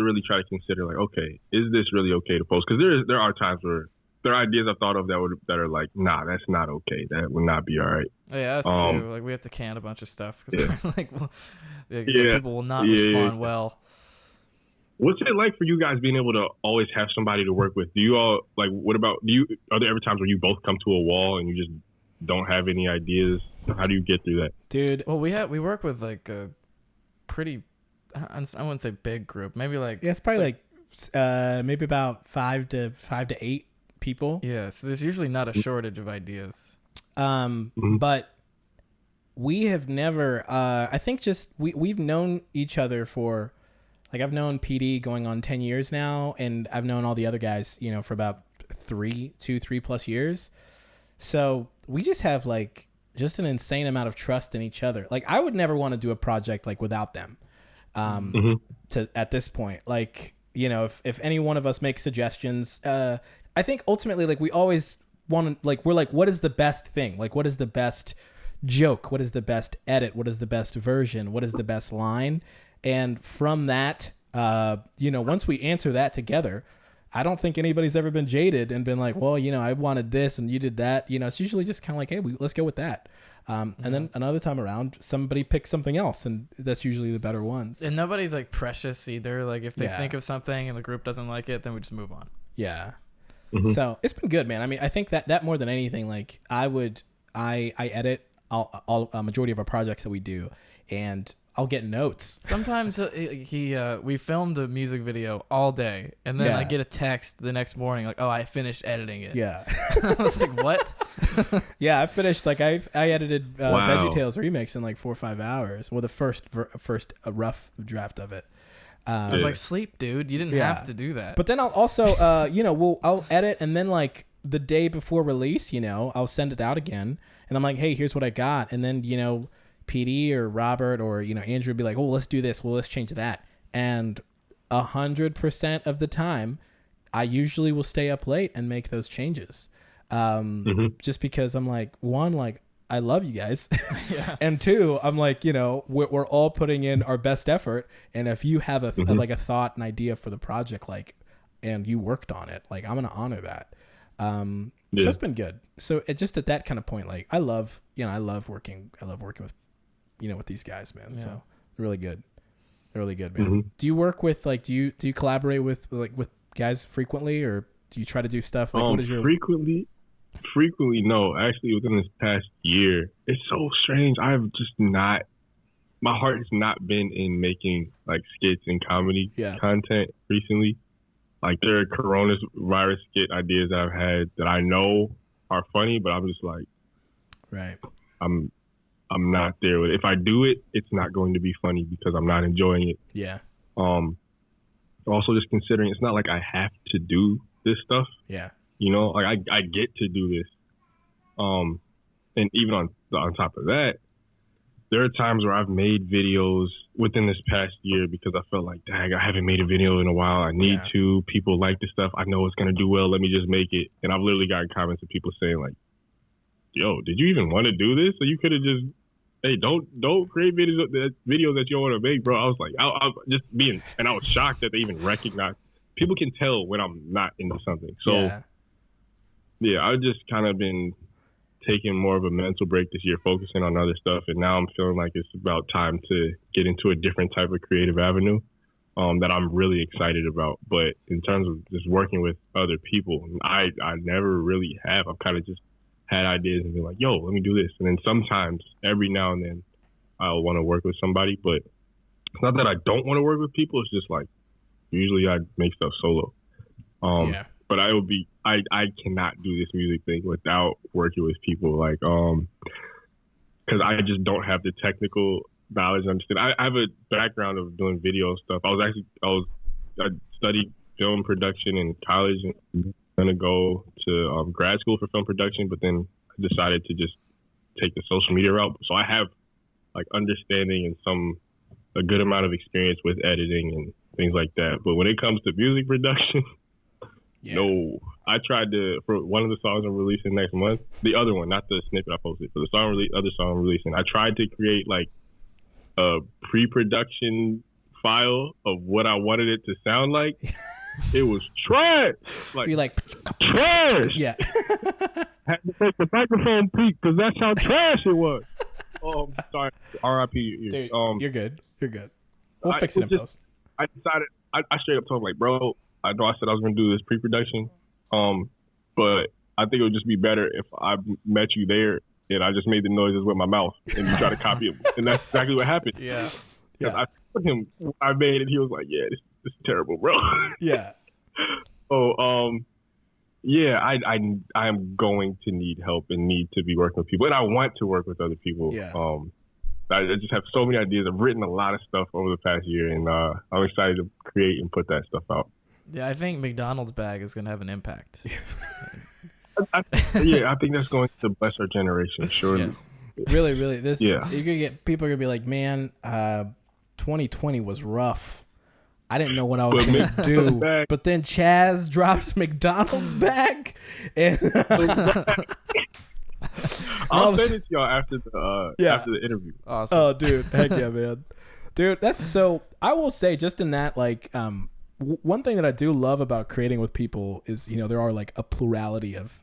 really try to consider like, okay, is this really okay to post? Because there are times where there are ideas I've thought of that are like, nah, that's not okay. That would not be all right. Oh, yeah, us too. Like we have to can a bunch of stuff because people will not respond well. What's it like for you guys being able to always have somebody to work with? Do you all like? Are there ever times where you both come to a wall and you just don't have any ideas? How do you get through that, dude? Well, we work with like a pretty, I wouldn't say big group. Maybe like it's probably maybe about 5 to 8 people. Yeah, so there's usually not a shortage of ideas. But we have never. I think just we've known each other for. Like I've known PD going on 10 years now, and I've known all the other guys, for about 3 plus years. So we just have like just an insane amount of trust in each other. Like I would never want to do a project like without them. To at this point, like if any one of us makes suggestions, I think ultimately like we always want to like we're like, what is the best thing? Like what is the best joke? What is the best edit? What is the best version? What is the best line? And from that, once we answer that together, I don't think anybody's ever been jaded and been like, well, I wanted this and you did that. It's usually just kind of like, hey, let's go with that. And then another time around, somebody picks something else, and that's usually the better ones. And nobody's like precious either. Like if they think of something and the group doesn't like it, then we just move on. Yeah. Mm-hmm. So it's been good, man. I mean, I think that more than anything, like I edit a majority of our projects that we do, and I'll get notes. Sometimes we filmed a music video all day, and then I get a text the next morning like, "Oh, I finished editing it." Yeah, I was like, "What?" Yeah, I finished I edited VeggieTales remix in like 4 or 5 hours. Well, the first rough draft of it. I was like, "Sleep, dude. You didn't have to do that." But then I'll also I'll edit, and then like the day before release, I'll send it out again, and I'm like, "Hey, here's what I got," and then PD or Robert or Andrew would be like, oh, let's do this, well, let's change that. And 100% of the time I usually will stay up late and make those changes, just because I'm like, one, like I love you guys. And two, I'm like, we're all putting in our best effort, and if you have a thought, an idea for the project, like, and you worked on it, like I'm gonna honor that. So it's been good. So it just at that kind of point, like I love working with with these guys, man. So really good. They're really good, man. Mm-hmm. Do you work with do you collaborate with guys frequently, or do you try to do stuff what is your frequently? No, actually, within this past year, it's so strange. I've just not. My heart has not been in making like skits and comedy content recently. Like there are coronavirus skit ideas that I've had that I know are funny, but I'm just like, right. I'm not there with it. If I do it, it's not going to be funny because I'm not enjoying it. Yeah. Also just considering it's not like I have to do this stuff. Yeah. You know, like I get to do this. And even on top of that, there are times where I've made videos within this past year because I felt like, dang, I haven't made a video in a while. I need to. People like this stuff. I know it's going to do well. Let me just make it. And I've literally gotten comments of people saying like, yo, did you even want to do this? So you could have just, hey, don't create videos that you don't want to make, bro. I was like, I was just being, and I was shocked that they even recognized. People can tell when I'm not into something. So, yeah I've just kind of been taking more of a mental break this year, focusing on other stuff. And now I'm feeling like it's about time to get into a different type of creative avenue that I'm really excited about. But in terms of just working with other people, I never really have. I've kind of just had ideas and been like, yo, let me do this. And then sometimes, every now and then, I'll want to work with somebody. But it's not that I don't want to work with people. It's just like, usually I make stuff solo. But I cannot do this music thing without working with people, like, because I just don't have the technical knowledge. I have a background of doing video stuff. I studied film production in college and gonna go to grad school for film production, but then I decided to just take the social media route. So I have like understanding and a good amount of experience with editing and things like that. But when it comes to music production, no. I tried for one of the songs I'm releasing next month, the other one, not the snippet I posted, but the other song I'm releasing, I tried to create like a pre-production file of what I wanted it to sound like. It was trash. You're like trash. Yeah. Had to take the microphone peak because that's how trash it was. Sorry. R.I.P. Dude, you're good. You're good. We'll fix it in post. I decided. I straight up told him like, bro, I know I said I was gonna do this pre-production, but I think it would just be better if I met you there and I just made the noises with my mouth and you try to copy it. And that's exactly what happened. Yeah. I told him I made it. He was like, yeah, this is terrible, bro. Yeah. Yeah, I am going to need help and need to be working with people, and I want to work with other people. Yeah. I just have so many ideas. I've written a lot of stuff over the past year, and I'm excited to create and put that stuff out. Yeah, I think McDonald's bag is going to have an impact. I think that's going to bless our generation, surely. Yes. Really, you're gonna get people are gonna be like, man, 2020 was rough. I didn't know what I was gonna do, but then Chaz dropped McDonald's bag, and I'll send it to y'all after the interview. Awesome. Oh, dude, heck yeah, man, dude. That's so. I will say, just in that, like, one thing that I do love about creating with people is, there are like a plurality of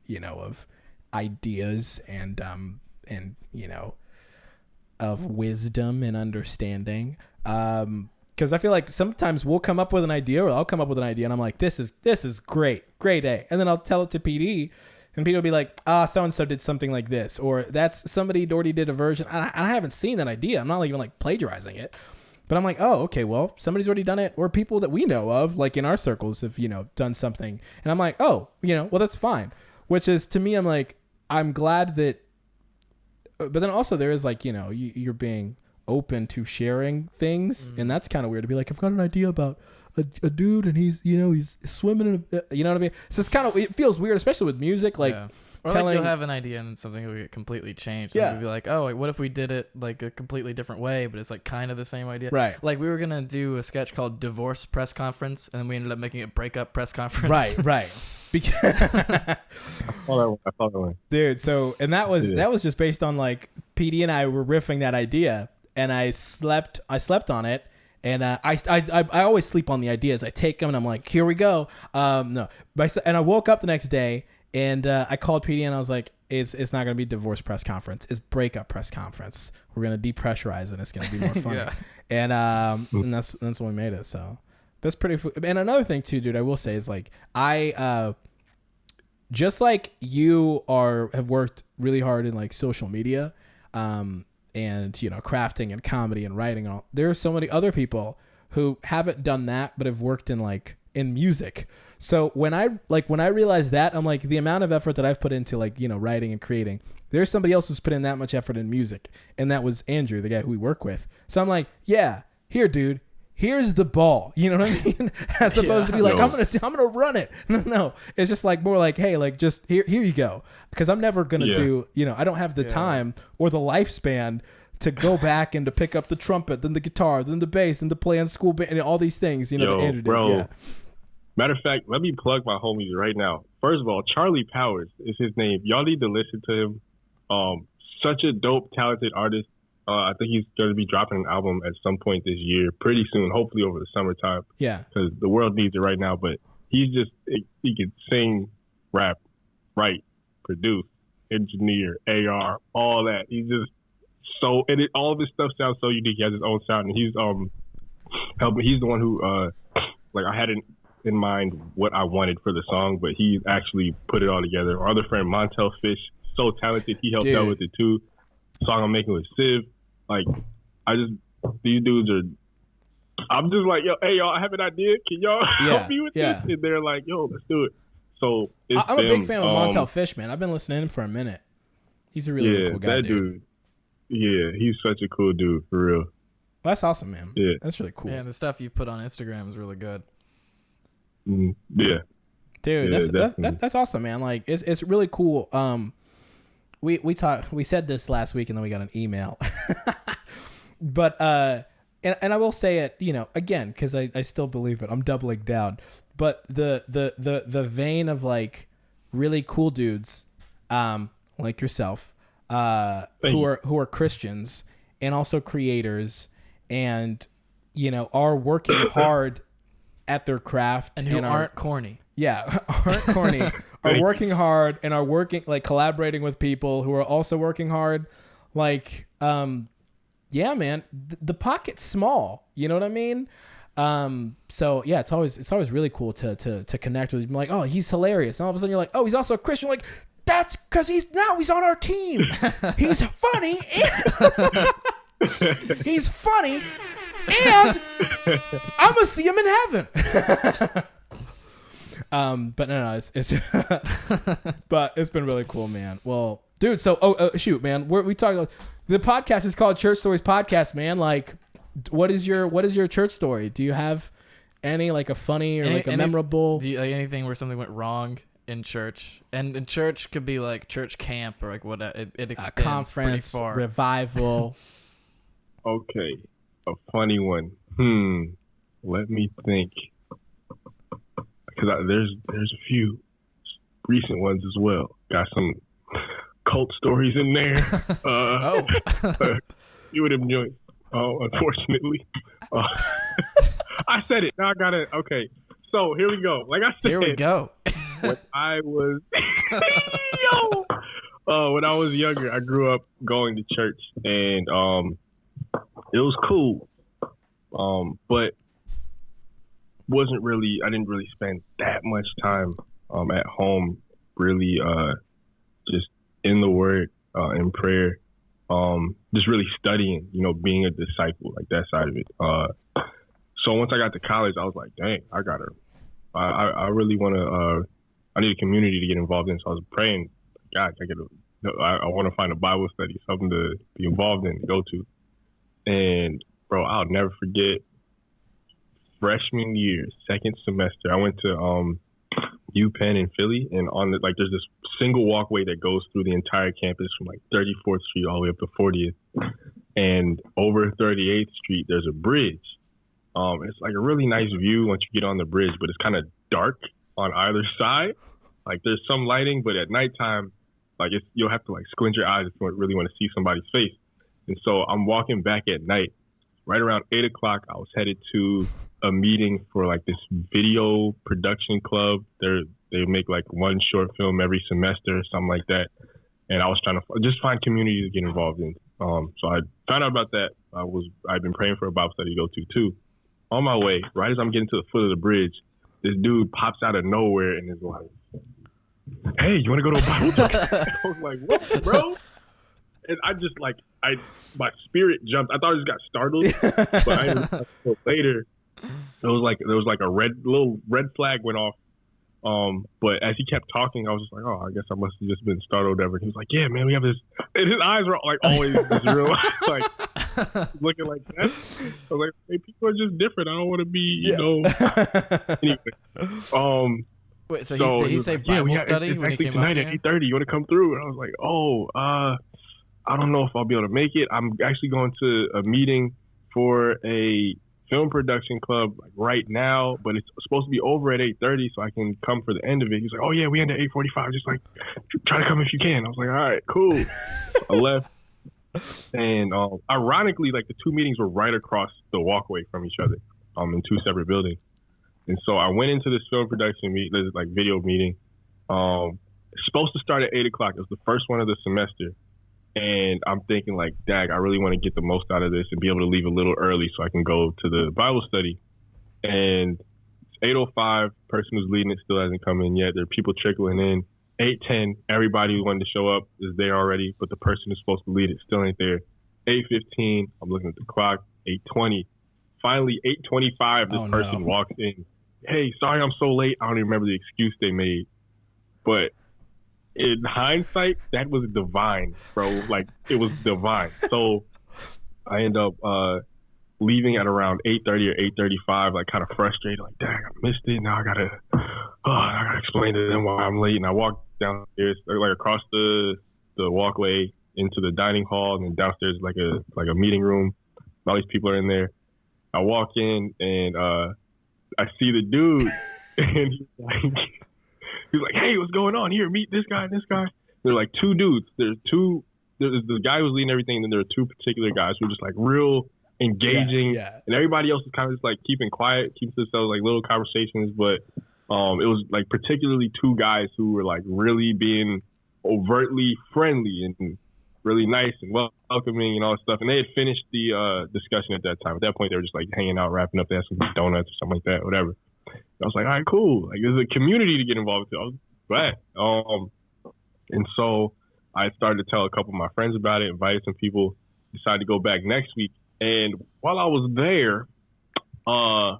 ideas and of wisdom and understanding. Because I feel like sometimes we'll come up with an idea, or I'll come up with an idea, and I'm like, this is great A. And then I'll tell it to PD, and PD will be like, so-and-so did something like this, or that's somebody already did a version. And I haven't seen that idea. I'm not even like plagiarizing it. But I'm like, oh, okay, well, somebody's already done it, or people that we know of, like in our circles, have, done something. And I'm like, oh, well, that's fine. Which is, to me, I'm like, I'm glad that, but then also there is like, you're being open to sharing things. And that's kind of weird to be like, I've got an idea about a dude and he's, he's swimming in you know what I mean? So it's kind of, it feels weird, especially with music, like, yeah. Or like you'll have an idea and then something will get completely changed. So you'll be like, oh, what if we did it like a completely different way, but it's like kind of the same idea. Right. Like we were going to do a sketch called Divorce Press Conference, and then we ended up making it Breakup Press Conference. Right. Because I saw that one. Dude, so, and that was just based on like PD and I were riffing that idea, and I slept on it. And I always sleep on the ideas. I take them and I'm like, here we go. And I woke up the next day and I called PD and I was like, it's not going to be divorce press conference. It's breakup press conference. We're going to depressurize and it's going to be more funny. Yeah. And that's when we made it. So that's pretty. And another thing too, dude, I will say is like I just like you have worked really hard in like social media, and crafting and comedy and writing and all. There are so many other people who haven't done that but have worked in music. So when I realized that, I'm like, the amount of effort that I've put into writing and creating, there's somebody else who's put in that much effort in music, and that was Andrew, the guy who we work with. So I'm like, yeah, here, dude. Here's the ball. You know what I mean? As opposed to be like, I'm gonna run it. No. It's just like more like, hey, like just here you go. Because I'm never gonna do, I don't have the time or the lifespan to go back and to pick up the trumpet, then the guitar, then the bass, and to play on school band and all these things, that Andrew did. Bro. Yeah. Matter of fact, let me plug my homies right now. First of all, Charlie Powers is his name. Y'all need to listen to him. Such a dope, talented artist. I think he's going to be dropping an album at some point this year, pretty soon, hopefully over the summertime. Yeah. Because the world needs it right now. But he can sing, rap, write, produce, engineer, AR, all that. He's just so, and all of his stuff sounds so unique. He has his own sound, and he's helping. He's the one who I had in mind what I wanted for the song, but he's actually put it all together. Our other friend Montel Fish, so talented. He helped out with it too. Song I'm making with Civ. These dudes are, I'm just like, yo, hey, y'all, I have an idea. Can y'all help me with this? And they're like, yo, let's do it. So I'm a big fan of Montel Fish, man. I've been listening to him for a minute. He's a really cool guy, that dude. Yeah, he's such a cool dude, for real. Well, that's awesome, man. Yeah. That's really cool. Yeah, and the stuff you put on Instagram is really good. Yeah. Dude, that's awesome, man. Like, it's really cool. We said this last week and then we got an email. But and I will say it, again, because I still believe it. I'm doubling down. But the vein of like really cool dudes, like yourself, who are Christians and also creators and are working hard at their craft and who aren't corny. Yeah, aren't corny. Are working hard and are working like collaborating with people who are also working hard. Like, yeah, man, the pocket's small. You know what I mean? So yeah, it's always really cool to connect with him. Like, oh, he's hilarious, and all of a sudden you're like, oh, he's also a Christian. Like, that's because he's on our team. He's funny. He's funny, and I'm gonna see him in heaven. But no, it's but it's been really cool, man. Well, dude, so shoot, man, we talked about the podcast is called Church Stories Podcast, man. Like, what is your church story? Do you have any like a funny or a memorable? Do you, like, anything where something went wrong in church? And in church could be like church camp or like what it extends conference, pretty far. Revival. Okay, a funny one. Let me think. Because there's a few recent ones as well. Got some cult stories in there. You would enjoy. Unfortunately, I said it. Now I got it. Okay, so here we go. Like I said, here we go. When I was when I was younger, I grew up going to church, and it was cool. But I didn't really spend that much time at home, really just in the Word, in prayer, just really studying, being a disciple, like that side of it. So once I got to college, I was like, dang, I really want to, I need a community to get involved in. So I was praying, God, I want to find a Bible study, something to be involved in, to go to. And bro, I'll never forget freshman year, second semester, I went to UPenn in Philly, and there's this single walkway that goes through the entire campus from like 34th Street all the way up to 40th, and over 38th Street there's a bridge. It's like a really nice view once you get on the bridge, but it's kind of dark on either side. Like there's some lighting, but at nighttime, like you'll have to like squint your eyes if you really want to see somebody's face. And so I'm walking back at night. Right around 8 o'clock, I was headed to a meeting for like this video production club. They make like one short film every semester or something like that. and I was trying to just find community to get involved in. So I found out about that. I've been praying for a Bible study to go to too. On my way, right as I'm getting to the foot of the bridge, this dude pops out of nowhere and is like, "Hey, you want to go to a Bible study?" I was like, "What, bro?" And I just my spirit jumped. I thought I just got startled, but I didn't later. There was like a little red flag went off. But as he kept talking, I was just like, "Oh, I guess I must have just been startled." Ever. He was like, "Yeah, man, we have this," and his eyes were like always just real, like looking like that. I was like, "Hey, people are just different. I don't want to be, you know." Anyway, Wait, so did he say like, Bible study it's when he actually came tonight up to at 8:30. You want to come through? And I was like, "Oh, I don't know if I'll be able to make it. I'm actually going to a meeting for a film production club like right now, but it's supposed to be over at 8:30, so I can come for the end of it." He's like, "Oh yeah, we end at 8:45. Just like try to come if you can." I was like, "All right, cool." So I left, and ironically, like the two meetings were right across the walkway from each other, in two separate buildings. And so I went into this film production this like video meeting. It's supposed to start at 8:00. It was the first one of the semester. And I'm thinking like, dag, I really want to get the most out of this and be able to leave a little early so I can go to the Bible study. And it's 8:05, person who's leading it still hasn't come in yet. There are people trickling in. 8:10, everybody who wanted to show up is there already, but the person who's supposed to lead it still ain't there. 8:15, I'm looking at the clock. 8:20. Finally, 8:25, this person walks in. "Hey, sorry I'm so late." I don't even remember the excuse they made. But in hindsight, that was divine, bro. Like, it was divine. So I end up leaving at around 8:30 or 8:35, like kind of frustrated, like, dang, I missed it. Now I gotta explain to them why I'm late. And I walked downstairs, like across the walkway into the dining hall, and then downstairs like a meeting room. All these people are in there. I walk in and I see the dude, and he's like, "Hey, what's going on here? Meet this guy and this guy." They're like two dudes. There's the guy who's leading everything, and then there are two particular guys who are just like real engaging, and everybody else is kind of just like keeping quiet, keeping to themselves, like little conversations. But it was like particularly two guys who were like really being overtly friendly and really nice and welcoming and all that stuff. And they had finished the discussion at that time. At that point, they were just like hanging out, wrapping up. They had some donuts or something like that, whatever. I was like, all right, cool. Like, there's a community to get involved with. I was glad. And so I started to tell a couple of my friends about it, invited some people, decided to go back next week. And while I was there, the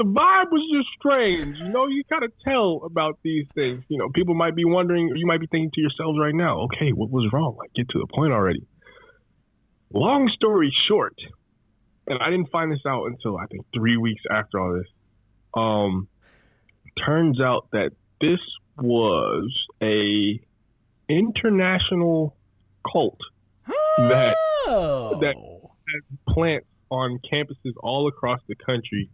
vibe was just strange. You know, you kind of tell about these things. You know, people might be wondering, or you might be thinking to yourselves right now, okay, what was wrong? Like, get to the point already. Long story short, and I didn't find this out until I think 3 weeks after all this. Turns out that this was a international cult that has plants on campuses all across the country.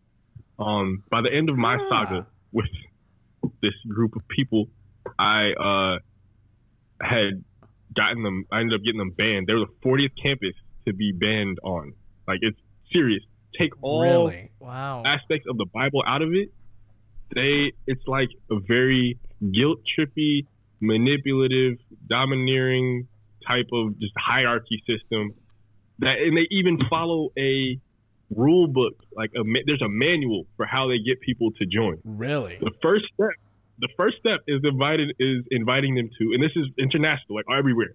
By the end of my saga with this group of people, I had gotten them. I ended up getting them banned. They were the 40th campus to be banned on. Like, it's serious. Take all aspects of the Bible out of it. It's like a very guilt trippy, manipulative, domineering type of just hierarchy system. And they even follow a rule book, like there's a manual for how they get people to join. Really? The first step is inviting them to, and this is international, like everywhere.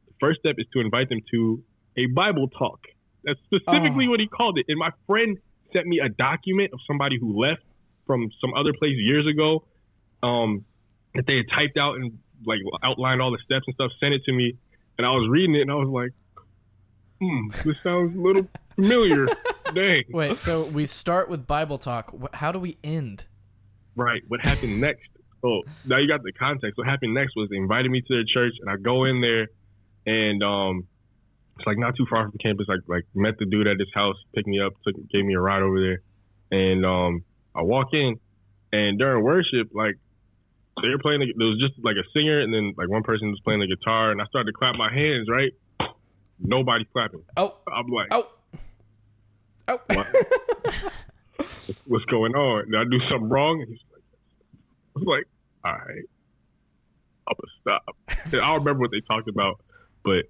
The first step is to invite them to a Bible talk. That's specifically what he called it. And my friend sent me a document of somebody who left from some other place years ago, that they had typed out and like outlined all the steps and stuff, sent it to me, and I was reading it and I was like, this sounds a little familiar. Dang. Wait, so we start with Bible talk. How do we end? Right. What happened next? Oh, now you got the context. What happened next was they invited me to their church, and I go in there, and it's like not too far from campus. I like met the dude at his house, picked me up, gave me a ride over there, and I walk in, and during worship, like they were playing. There was just like a singer, and then like one person was playing the guitar, and I started to clap my hands. Right. Nobody's clapping. Oh, I'm like, oh. What? What's going on? Did I do something wrong? And I was like, all right. stop. And I don't remember what they talked about, but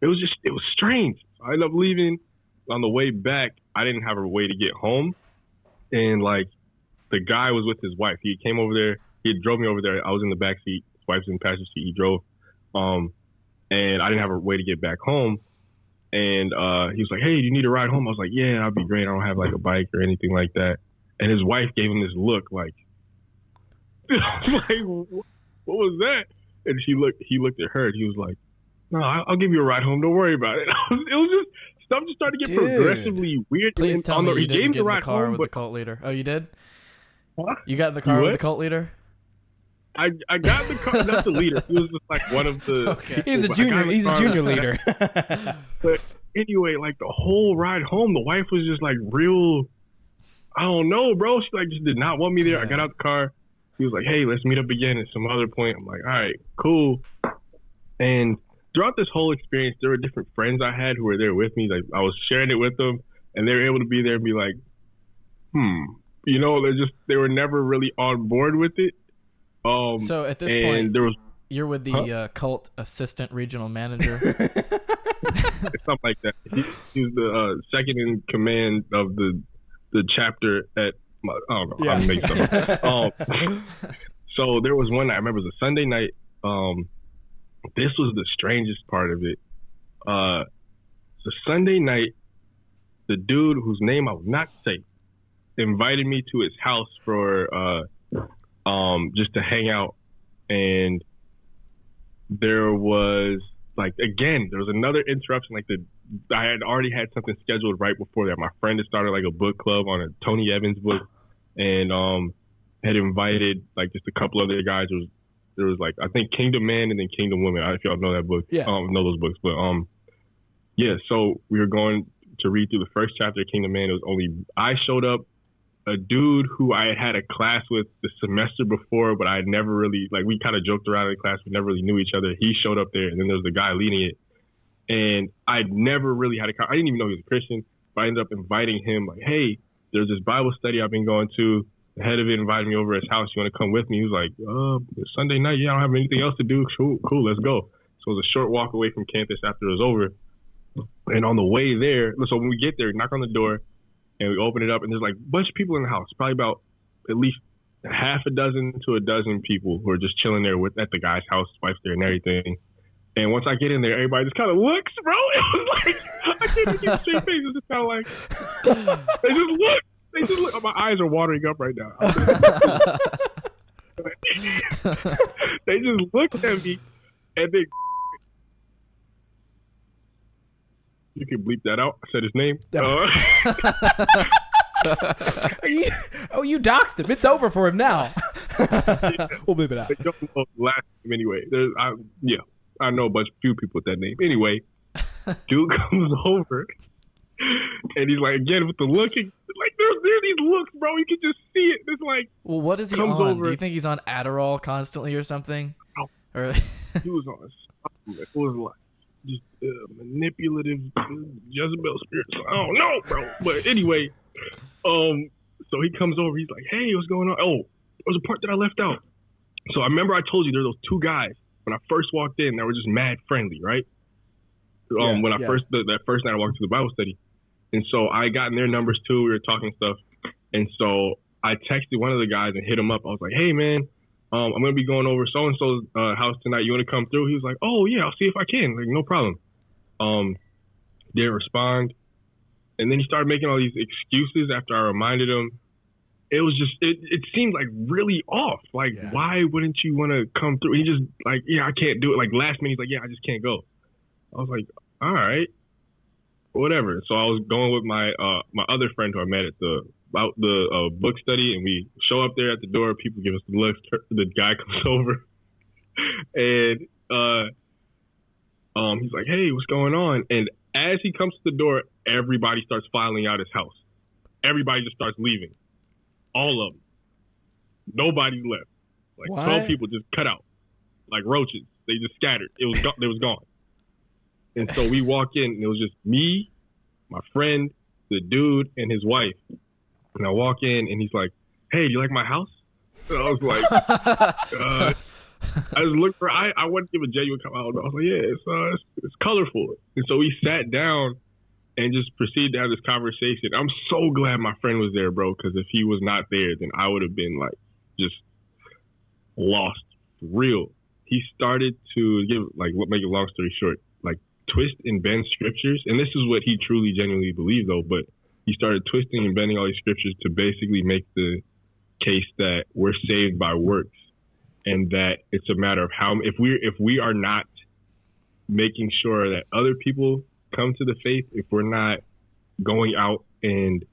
it was strange. I ended up leaving. On the way back, I didn't have a way to get home, and like the guy was with his wife. He came over there. He drove me over there. I was in the back seat. His wife's in the passenger seat. He drove, and I didn't have a way to get back home. And he was like, "Hey, do you need a ride home?" I was like, "Yeah, that'd be great. I don't have like a bike or anything like that." And his wife gave him this look like, like, what was that? And he looked at her and he was like, "No, I'll give you a ride home. Don't worry about it." It was just stuff just started to get progressively weird. Please tell me you didn't get in the car with but, the cult leader. Oh, you did? What? You got in the car with the cult leader? I got in the car, not the leader. He was just like one of the. Okay. He's a junior leader. But anyway, like the whole ride home, the wife was just like real. I don't know, bro. She like just did not want me there. I got out the car. He was like, "Hey, let's meet up again at some other point." I'm like, "All right, cool." And throughout this whole experience, there were different friends I had who were there with me. Like I was sharing it with them, and they were able to be there and be like, you know, they were never really on board with it. So at this point, there was, you're with the cult assistant regional manager. something like that. He was the second in command of the chapter at. I don't know. Yeah. I'm making something. So there was one night. I remember it was a Sunday night. This was the strangest part of it. So Sunday night, the dude whose name I will not say invited me to his house for just to hang out, and there was another interruption. Like I had already had something scheduled right before that. My friend had started like a book club on a Tony Evans book, and had invited like just a couple other guys. There was like I think Kingdom Man and then Kingdom Woman. I don't know if y'all know that book. Yeah. Know those books, but yeah. So we were going to read through the first chapter of Kingdom Man. It was only I showed up. A dude who I had a class with the semester before, but I had never really, like, we kind of joked around in class. We never really knew each other. He showed up there, and then there was the guy leading it. And I'd never really had I didn't even know he was a Christian, but I ended up inviting him, like, "Hey, there's this Bible study I've been going to. The head of it invited me over to his house. You want to come with me?" He was like, "It's Sunday night. Yeah, I don't have anything else to do. Cool, let's go." So it was a short walk away from campus after it was over. And on the way there, so when we get there, knock on the door, and we open it up, and there's like a bunch of people in the house, probably about at least half a dozen to a dozen people who are just chilling there at the guy's house, wife's there and everything. And once I get in there, everybody just kind of looks, bro. It was like, I can't even get straight face. It's just kind of like, they just look. They just look. My eyes are watering up right now. They just looked at me, and they. You can bleep that out. I said his name. You doxed him. It's over for him now. We'll bleep it out. I don't know the last name anyway. I know a few people with that name. Anyway, dude comes over, and he's like, again with the looking, like there are these looks, bro. You can just see it. It's like, well, what is he on? Over. Do you think he's on Adderall constantly or something? Oh. Or he was on. It was like. Just manipulative Jezebel spirits. I don't know, bro. But anyway, so he comes over. He's like, "Hey, what's going on?" Oh, there's a part that I left out. So I remember I told you there were those two guys when I first walked in that were just mad friendly, right? That first night I walked to the Bible study, and so I got in their numbers too. We were talking stuff, and so I texted one of the guys and hit him up. I was like, "Hey, man. I'm going to be going over so-and-so's house tonight. You want to come through?" He was like, "Oh, yeah, I'll see if I can." Like, no problem. Didn't respond. And then he started making all these excuses after I reminded him. It was just, it seemed like really off. Like, why wouldn't you want to come through? He just like, "Yeah, I can't do it." Like last minute, he's like, "Yeah, I just can't go." I was like, "All right, whatever." So I was going with my other friend who I met at the book study, and we show up there at the door. People give us the lift. The guy comes over, and he's like, "Hey, what's going on?" And as he comes to the door, everybody starts filing out his house. Everybody just starts leaving. All of them. Nobody left. Like 12 people just cut out, like roaches. They just scattered. It was gone. And so we walk in, and it was just me, my friend, the dude, and his wife. And I walk in, and he's like, "Hey, do you like my house?" And I was like, I just looked for. I wanted to give a genuine comment. I was like, yeah, it's colorful. And so we sat down and just proceeded to have this conversation. I'm so glad my friend was there, bro, because if he was not there, then I would have been like just lost for real. He started to make a long story short, like twist and bend scriptures, and this is what he truly genuinely believed though, but he started twisting and bending all these scriptures to basically make the case that we're saved by works, and that it's a matter of how if we are not making sure that other people come to the faith, if we're not going out and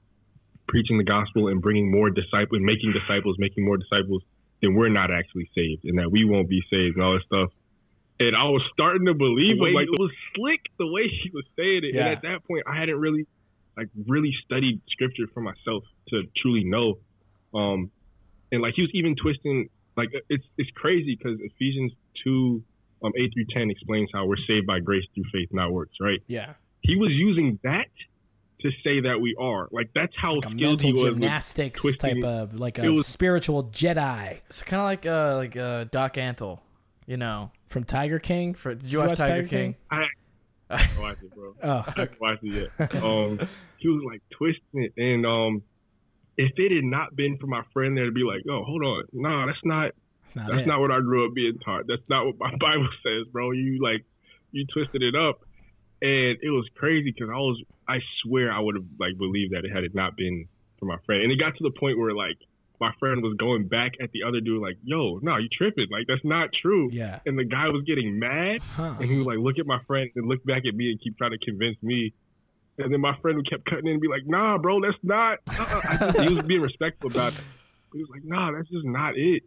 preaching the gospel and bringing more disciples, making more disciples, then we're not actually saved, and that we won't be saved and all this stuff. And I was starting to believe him. Like, it was slick the way he was saying it. Yeah. And at that point, I hadn't really studied scripture for myself to truly know. And like, he was even twisting, like, it's crazy because Ephesians 2, 8 through 10 explains how we're saved by grace through faith, not works, right? Yeah. He was using that to say that we are. Like, that's how like skilled he was. Gymnastics type of, like a spiritual Jedi. It's kind of like Doc Antle, you know. From Tiger King? Did you watch Tiger King? I watched it, bro. Oh. I haven't watched it yet. He was like twisting it, and if it had not been for my friend there to be like, "Oh, hold on, no, that's not what I grew up being taught. That's not what my Bible says, bro. You twisted it up," and it was crazy because I swear I would have like believed that it had it not been for my friend, and it got to the point where like my friend was going back at the other dude like, "Yo, no, you tripping? Like that's not true." Yeah. And the guy was getting mad, and he was like, "Look at my friend," and look back at me and keep trying to convince me. And then my friend kept cutting in and be like, "Nah, bro, that's not." He was being respectful about it. He was like, "Nah, that's just not it."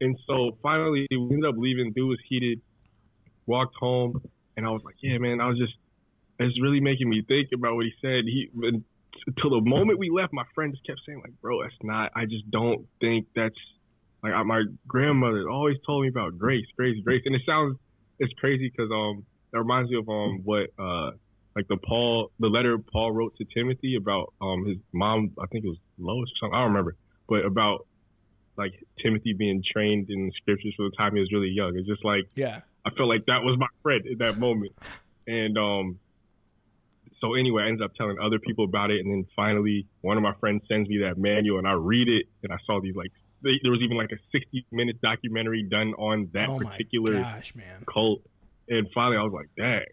And so finally, we ended up leaving. Dude was heated. Walked home, and I was like, "Yeah, man." It's really making me think about what he said. Until the moment we left, my friend just kept saying, like, "Bro, that's not. I just don't think that's like my grandmother always told me about grace. And it's crazy because that reminds me of what like the letter Paul wrote to Timothy about his mom. I think it was Lois or something. I don't remember, but about like Timothy being trained in the scriptures for the time he was really young. It's just like, yeah, I felt like that was my friend in that moment, and so anyway, I ended up telling other people about it, and then finally one of my friends sends me that manual, and I read it, and I saw these like there was even like a 60-minute documentary done on that particular cult, and finally I was like, dang,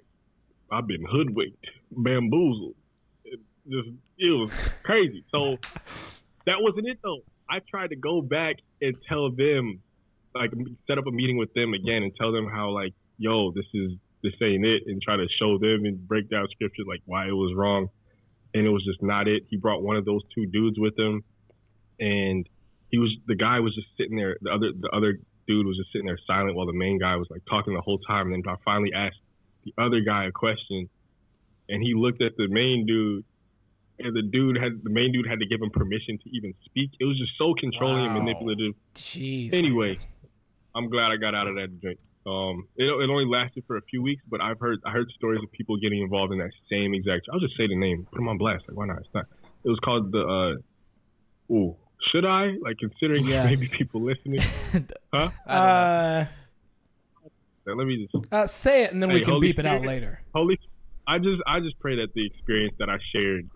I've been hoodwinked, bamboozled. It was crazy. So that wasn't it though. I tried to go back and tell them, like, set up a meeting with them again and tell them how like, yo, this ain't it, and try to show them and break down scripture like why it was wrong, and it was just not it. He brought one of those two dudes with him, and the guy was just sitting there. The other dude was just sitting there silent while the main guy was like talking the whole time. And then I finally asked the other guy a question, and he looked at the main dude, and the main dude had to give him permission to even speak. It was just so controlling and manipulative. Jeez. Anyway, I'm glad I got out of that drink. It only lasted for a few weeks, but I heard stories of people getting involved in that same exact. I'll just say the name, put them on blast. Like, why not? It's not. It was called the. Should I? Like, considering maybe people listening, huh? Let me just say it, and then we can beep it out later. I just pray that the experience that I shared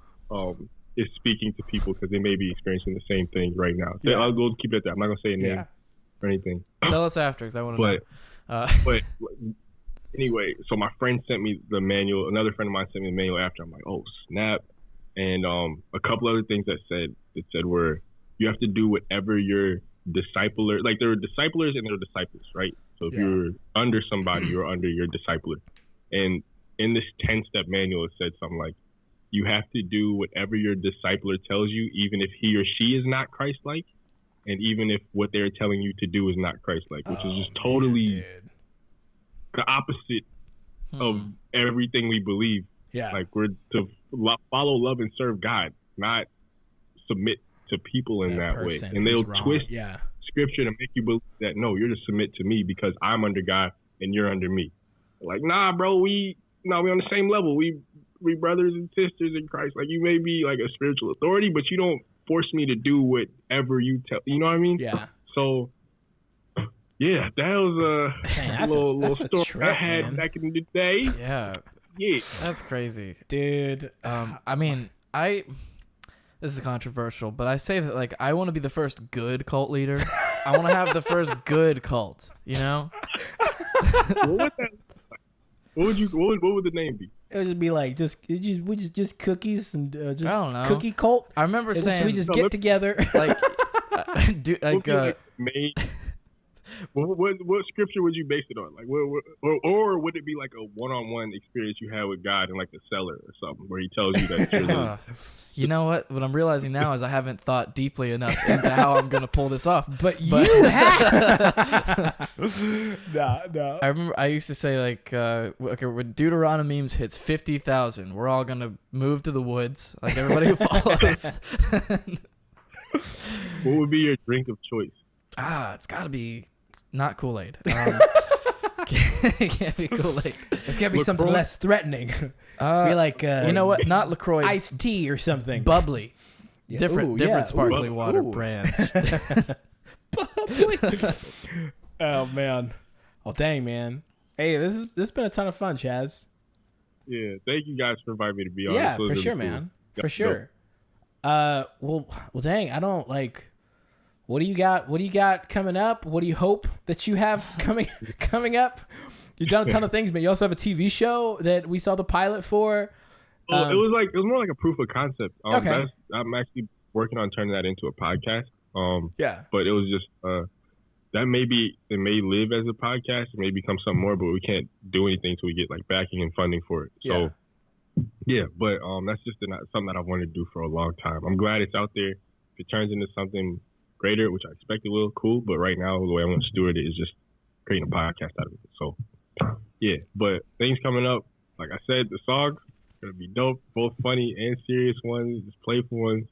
is speaking to people because they may be experiencing the same thing right now. Yeah. I'll go keep it at that. I'm not gonna say a name or anything. Tell us after, because I want to know. But anyway, so my friend sent me the manual. Another friend of mine sent me the manual after. I'm like, oh snap! And a couple other things that said were you have to do whatever your discipler. Like there are disciplers and there are disciples, right? So if you're under somebody, you're under your discipler. And in this 10-step manual, it said something like, you have to do whatever your discipler tells you, even if he or she is not Christ-like, and even if what they're telling you to do is not Christ-like, which is just totally the opposite of everything we believe. Yeah. Like we're to follow, love, and serve God, not submit to people in that way. And they'll twist scripture to make you believe that, no, you're to submit to me because I'm under God and you're under me. Like, nah, bro, we on the same level. We brothers and sisters in Christ. Like, you may be like a spiritual authority, but you don't force me to do whatever you tell. You know what I mean? Yeah. So Yeah, that was Dang, a little that's a story trip, I had man. back in the day. Yeah, Yeah. that's crazy. Dude. I mean, this is controversial, but I say that like I want to be the first good cult leader. I want to have the first good cult. You know? What would that? What would the name be? It would just be like just cookies and just I don't know. cookie cult. I remember It's saying we just get together. like, What scripture would you base it on? Like, or would it be like a one-on-one experience you had with God in like the cellar or something, where He tells you that you're the you know what? What I'm realizing now is I haven't thought deeply enough into how I'm gonna pull this off. But you have. No. I remember I used to say like, okay, when Deuteronomy memes hits 50,000, we're all gonna move to the woods. Like everybody who follows. What would be your drink of choice? It's gotta be not Kool-Aid. It can't be Kool-Aid. It's gotta be something less threatening. Be like You know what? Not LaCroix. iced tea or something. Bubbly. Yeah. Different Ooh, yeah. sparkling Ooh. water Ooh. brand. Oh man. Oh dang, man. Hey, this has been a ton of fun, Chaz. Yeah, thank you guys for inviting me to be on. Yeah, This was for really sure, cool. man. Yeah, For sure. Well, dang. I don't like. What do you got? What do you got coming up? What do you hope that you have coming up? You've done a ton of things, but you also have a TV show that we saw the pilot for. it was more like a proof of concept. Okay. I'm actually working on turning that into a podcast. Yeah. But it was just that it may live as a podcast, it may become something more, but we can't do anything until we get like backing and funding for it. So yeah, but that's just something that I've wanted to do for a long time. I'm glad it's out there. If it turns into something greater, which I expect it will, cool. But right now, the way I want to steward it is just creating a podcast out of it. So yeah, but things coming up. Like I said, the songs are gonna be dope, both funny and serious ones, just playful ones.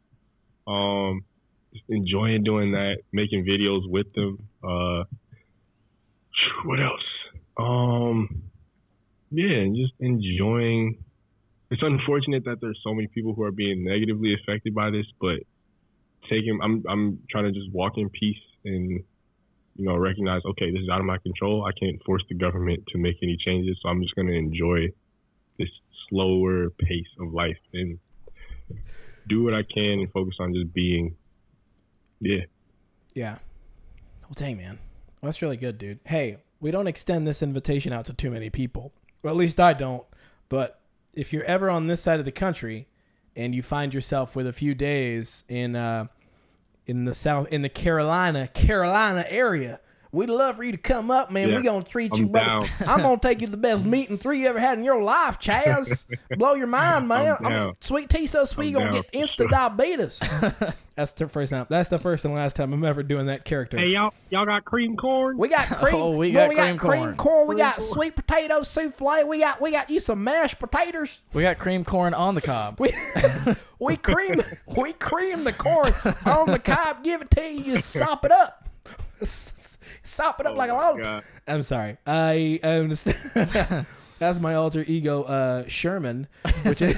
Just enjoying doing that, making videos with them. What else? Yeah, and just enjoying. It's unfortunate that there's so many people who are being negatively affected by this, but I'm trying to just walk in peace and, recognize, okay, this is out of my control. I can't force the government to make any changes. So I'm just going to enjoy this slower pace of life and do what I can and focus on just being. Yeah. Yeah. Well, dang, man. Well, that's really good, dude. Hey, we don't extend this invitation out to too many people. Or at least I don't. But if you're ever on this side of the country and you find yourself with a few days in the Carolina area, we'd love for you to come up, man. Yeah, We're going to treat you, I'm brother. down. I'm going to take you to the best meeting 3 you ever had in your life, Chaz. Blow your mind, man. I'm down. Sweet tea so sweet, you're going to down get for instant sure. diabetes. That's the first time. That's the first and last time I'm ever doing that character. Hey, y'all got cream corn? We got cream. We got cream cream corn. We got sweet potato souffle. We got you some mashed potatoes. We got cream corn on the cob. We cream the corn on the cob. Give it to you. You sop it up. Sop it up like a log. God. I'm sorry. I understand. That's my alter ego, Sherman, which is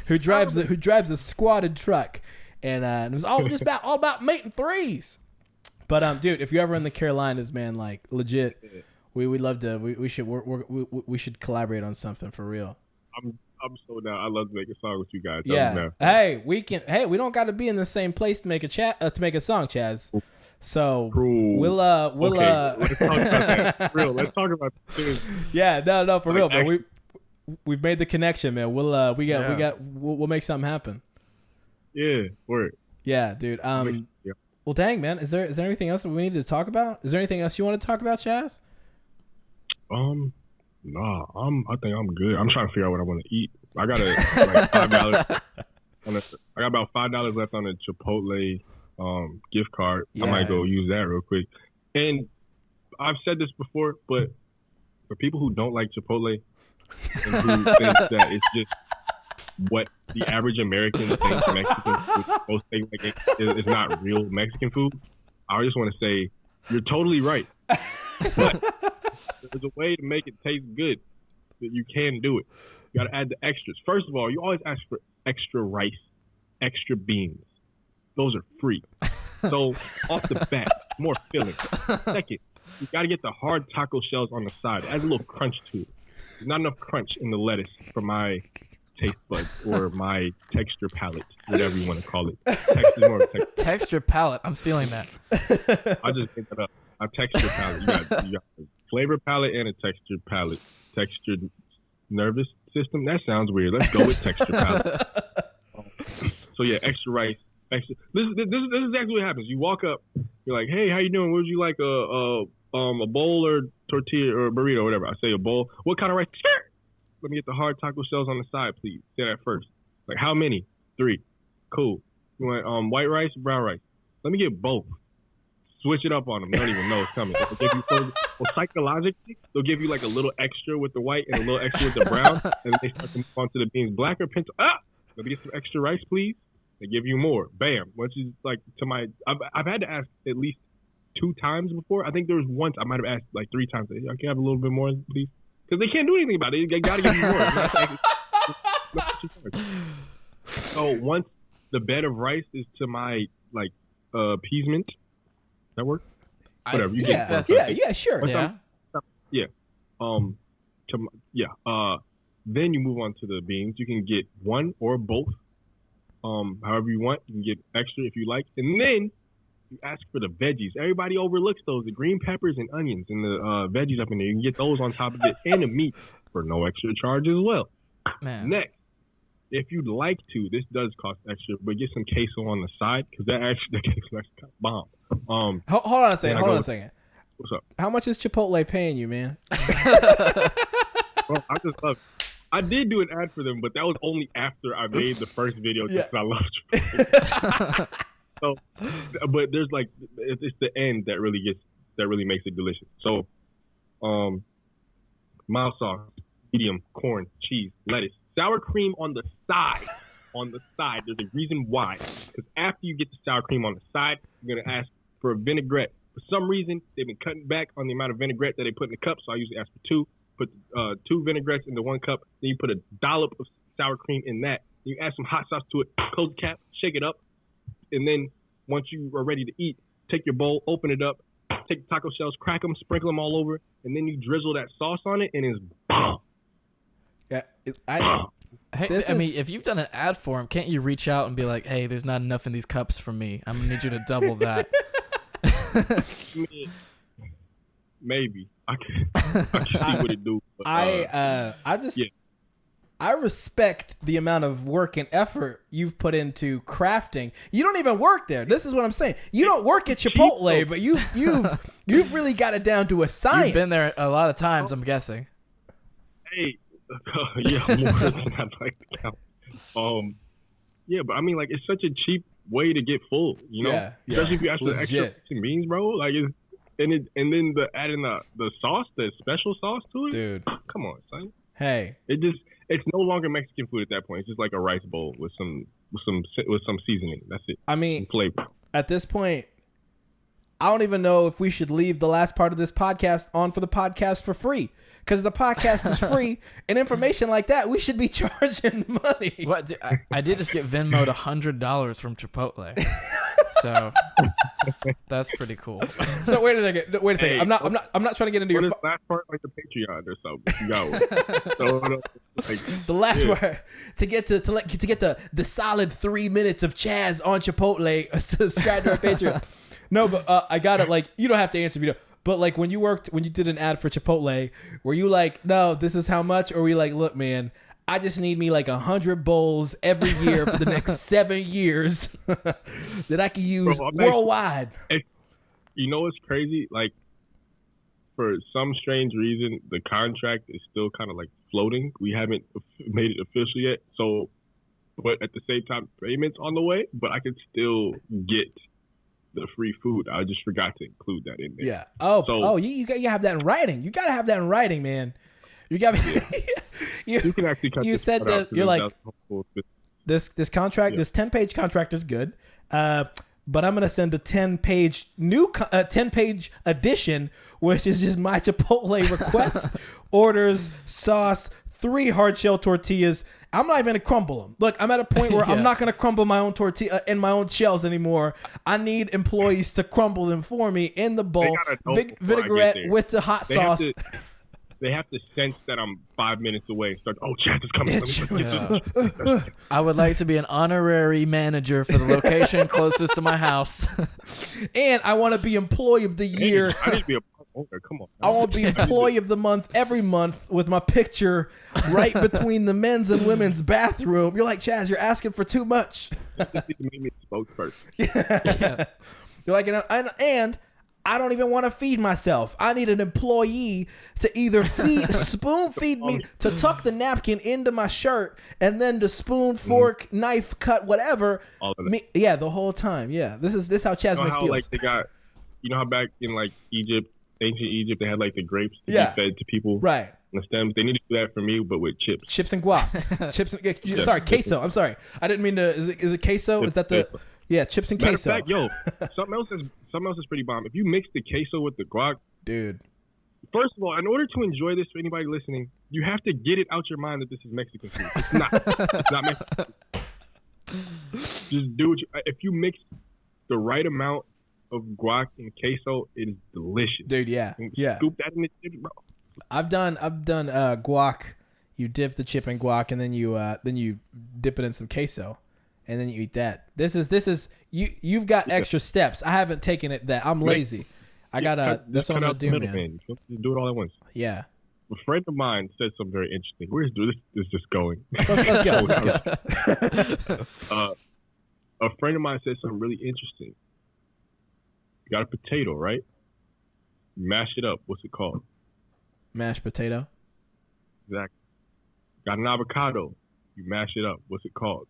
who drives the squatted truck, and it was all about meat and threes. But dude, if you're ever in the Carolinas, man, like legit, we'd love to. We should collaborate on something for real. I'm so down. I love to make a song with you guys. Yeah. Hey, we don't got to be in the same place to make a song, Chaz. So Cool. we'll Okay, let's talk about that. For real. Let's talk about this. yeah, no, for real, Like, man. We've made the connection, man. We'll make something happen. Yeah, word. Yeah, dude. Yeah. Well, dang, man. Is there anything else that we need to talk about? Is there anything else you want to talk about, Chaz? Nah, I think I'm good. I'm trying to figure out what I want to eat. I got like $5. I got about $5 left on a Chipotle gift card. I might go use that real quick. And I've said this before, but for people who don't like Chipotle and who think that it's just what the average American thinks Mexican food is supposed to taste like is not real Mexican food, I just want to say you're totally right. But there's a way to make it taste good that you can do it. You got to add the extras. First of all, you always ask for extra rice, extra beans. Those are free. So off the bat, more filling. Second, you got to get the hard taco shells on the side. It adds a little crunch to it. There's not enough crunch in the lettuce for my taste buds or my texture palette, whatever you want to call it. Texture palette. I'm stealing that. I just picked it up. A texture palette. You got a flavor palette and a texture palette. Textured nervous system. That sounds weird. Let's go with texture palette. So yeah, extra rice. Extra. This is exactly what happens. You walk up. You're like, hey, how you doing? Would you like a bowl or tortilla or burrito or whatever? I say a bowl. What kind of rice? Sure. Let me get the hard taco shells on the side, please. Say that first. Like, how many? 3. Cool. You want white rice or brown rice? Let me get both. Switch it up on them. They don't even know it's coming. Psychologically, they'll give you like a little extra with the white and a little extra with the brown, and then they start to move on to the beans. Black or pencil? Let me get some extra rice, please. They give you more. Bam. Once you like to my, I've had to ask at least 2 times before. I think there was once I might have asked like 3 times. I can have a little bit more, please, because they can't do anything about it. They got to give you more. So once the bed of rice is to my like appeasement. That work? Whatever. Yeah, sure. Then you move on to the beans. You can get one or both. However you want. You can get extra if you like. And then you ask for the veggies. Everybody overlooks those. The green peppers and onions and the veggies up in there. You can get those on top of it and the meat for no extra charge as well. Man. Next, if you'd like to, this does cost extra, but get some queso on the side because that queso is kind of bomb. Hold on a second. What's up? How much is Chipotle paying you, man? Well, I just love it. I did do an ad for them, but that was only after I made the first video because I love Chipotle. So, but there's like it's the end that really makes it delicious. So, mild sauce, medium, corn, cheese, lettuce, sour cream on the side. On the side, there's a reason why. Because after you get the sour cream on the side, you're gonna ask for a vinaigrette. For some reason, they've been cutting back on the amount of vinaigrette that they put in the cup, so I usually ask for 2. Put 2 vinaigrettes into 1 cup. Then you put a dollop of sour cream in that. You add some hot sauce to it. Close the cap, shake it up, and then once you are ready to eat, take your bowl, open it up, take the taco shells, crack them, sprinkle them all over, and then you drizzle that sauce on it, and it's bomb. Yeah, Hey, if you've done an ad for him, can't you reach out and be like, "Hey, there's not enough in these cups for me. I'm gonna need you to double that." Maybe I can see what it do. But, I respect the amount of work and effort you've put into crafting. You don't even work there. This is what I'm saying. You don't work at Chipotle, but you've really got it down to a science. You've been there a lot of times, I'm guessing. Hey. Yeah, more than I'd like to count. Yeah, but I mean, like, it's such a cheap way to get full, you know? Especially if you ask for the extra beans, bro. Like, and then adding the sauce, the special sauce to it. Dude, come on, son. Hey, it's no longer Mexican food at that point. It's just like a rice bowl with some seasoning. That's it. I mean, flavor. At this point, I don't even know if we should leave the last part of this podcast on for the podcast for free. Because the podcast is free, and information like that, we should be charging money. What? I did just get Venmo'd $100 from Chipotle, so that's pretty cool. So wait a second. Hey, I'm not trying to get into your last part, like the Patreon or something. You got one. The last part to get the solid 3 minutes of Chaz on Chipotle. Subscribe to our Patreon. No, but I got it. Like, you don't have to answer the video. But like when you did an ad for Chipotle, were you like, no, this is how much? Or were you like, look, man, I just need me like 100 bowls every year for the next 7 years that I can use worldwide. You know what's crazy? Like, for some strange reason, the contract is still kind of like floating. We haven't made it official yet. So, but at the same time, payments on the way, but I can still get the free food. I just forgot to include that in there. Yeah. You have that in writing. You got to have that in writing, man. You got you can actually cut you said that you're like this contract, this 10-page contract is good. But I'm going to send a 10-page 10-page edition, which is just my Chipotle requests, orders, sauce, 3 hard shell tortillas. I'm not even gonna crumble them. Look, I'm at a point where I'm not gonna crumble my own tortilla in my own shells anymore. I need employees to crumble them for me in the bowl, vinaigrette with the hot sauce. They have to sense that I'm 5 minutes away and start. Oh, Chaz is coming. I would like to be an honorary manager for the location closest to my house. And I want to be employee of the year. I need to be a owner. Come on. I want to be employee of the month every month with my picture right between the men's and women's bathroom. You're like, Chaz, you're asking for too much. You make me a spokesperson. Yeah. You're like, and I don't even want to feed myself. I need an employee to either spoon feed me, to tuck the napkin into my shirt, and then to spoon, fork, knife, cut, whatever. All of it. Yeah, the whole time. Yeah, this is how Chaz makes deals. Like they got, how back in like Egypt, ancient Egypt, they had like the grapes to be fed to people. Right. The stems. They need to do that for me, but with chips. Chips and guac. Queso. I'm sorry. I didn't mean to. Is it queso? Is that the? Yeah, chips and queso. Matter of fact, something else is pretty bomb. If you mix the queso with the guac, dude. First of all, in order to enjoy this for anybody listening, you have to get it out your mind that this is Mexican food. It's not. It's not Mexican food. Just do it. If you mix the right amount of guac and queso, it is delicious. Dude, yeah. Scoop that in the chip, bro. I've done guac. You dip the chip in guac, and then you dip it in some queso. And then you eat that. This is you've got extra steps. I haven't taken it that. I'm lazy. I gotta. That's what I'm gonna do, man. You do it all at once. Yeah. A friend of mine said something very interesting. Where's this is just going? Let's go. A friend of mine said something really interesting. You got a potato, right? You mash it up. What's it called? Mashed potato. Exactly. Got an avocado. You mash it up. What's it called?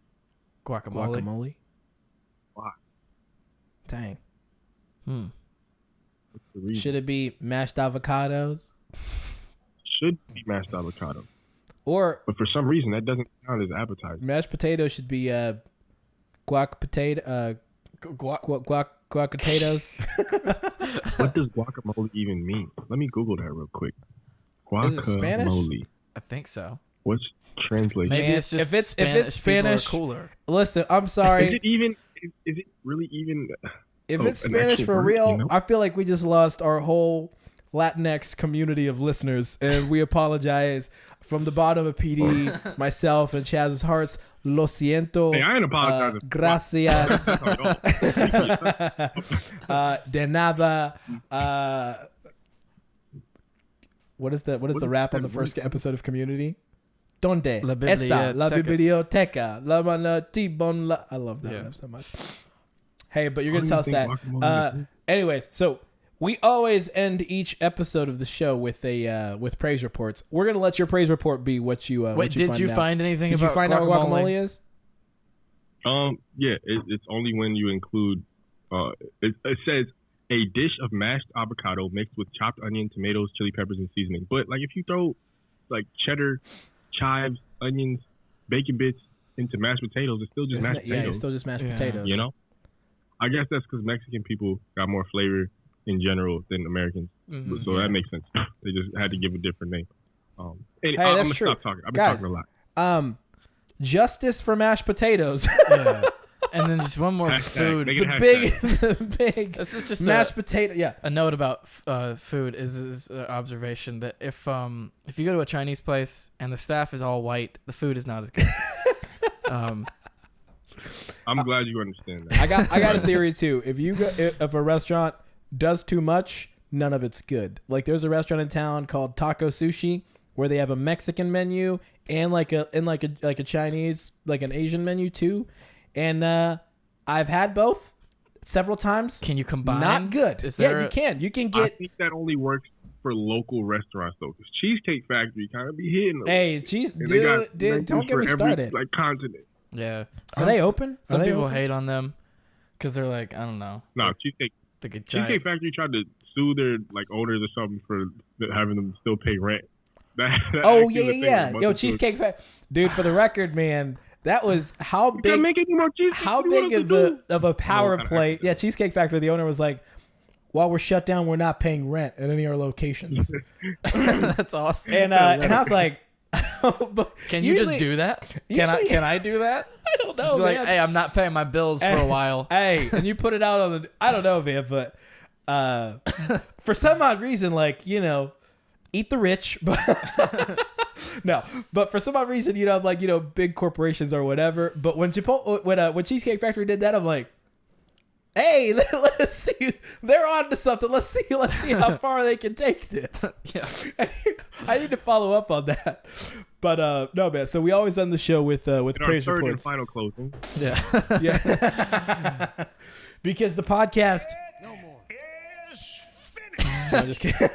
Guacamole. Why? Dang. What's the reason? Should it be mashed avocados? Should be mashed avocado. But for some reason that doesn't sound as appetizing. Mashed potato should be guac potato. Guac potatoes. What does guacamole even mean? Let me Google that real quick. Guacamole. Is it Spanish? I think so. What's translation? Maybe it's just if it's Spanish, cooler. Listen, I'm sorry. Is it really even? If it's Spanish for real, I feel like we just lost our whole Latinx community of listeners, and we apologize from the bottom of PD, myself, and Chaz's hearts. Lo siento. Hey, I ain't apologizing. Gracias. De nada. What is the rap on the first episode of Community? Donde está la biblioteca? La manatibon la. I love that rap so much. Hey, but you're gonna tell us that. Anyways, so we always end each episode of the show with with praise reports. We're gonna let your praise report be what you. Wait, did you find anything about? Did you find out what guacamole is? Yeah, it's only when you include. It says a dish of mashed avocado mixed with chopped onion, tomatoes, chili peppers, and seasoning. But like if you throw like cheddar, chives, onions, bacon bits into mashed potatoes, it's still just mashed potatoes. Yeah, it's still just mashed potatoes. You know, I guess that's because Mexican people got more flavor in general than Americans, so that makes sense. They just had to give a different name. Hey, that's true. Stop talking. I've been talking a lot. Justice for mashed potatoes. Yeah. And then just one more food. The big. This is just mashed potato. Yeah. A note about food is observation that if you go to a Chinese place and the staff is all white, the food is not as good. I'm glad you understand that. I got a theory too. If a restaurant does too much, none of it's good. Like there's a restaurant in town called Taco Sushi where they have a Mexican menu and like a Chinese, like an Asian menu too. And I've had both several times. Can you combine? Not good. You can. You can get. I think that only works for local restaurants though, because Cheesecake Factory kind of be hitting them. Hey, dude, don't get me started. Like continent. Yeah. Are they open? Some people hate on them because they're like, I don't know. No, Cheesecake Factory tried to sue their like owners or something for having them still pay rent. Yeah. Yo, Cheesecake Factory, dude. For the record, man. That was how big of a power play. Yeah, Cheesecake Factory, the owner was like, while we're shut down, we're not paying rent at any of our locations. That's awesome. And I was like, but Can you just do that? Can I do that? I don't know, Just be man. like, hey, I'm not paying my bills for a while. Hey, and you put it out on the. I don't know, man, but for some odd reason, like eat the rich, but no. But for some odd reason, like big corporations or whatever. But when when Cheesecake Factory did that, I'm like, hey, let's see. They're on to something. Let's see how far they can take this. Yeah. I need to follow up on that. But no, man. So we always end the show with praise our third reports. and final closing. Yeah. Yeah. Because the podcast. No more. Is finished. No, I'm just kidding.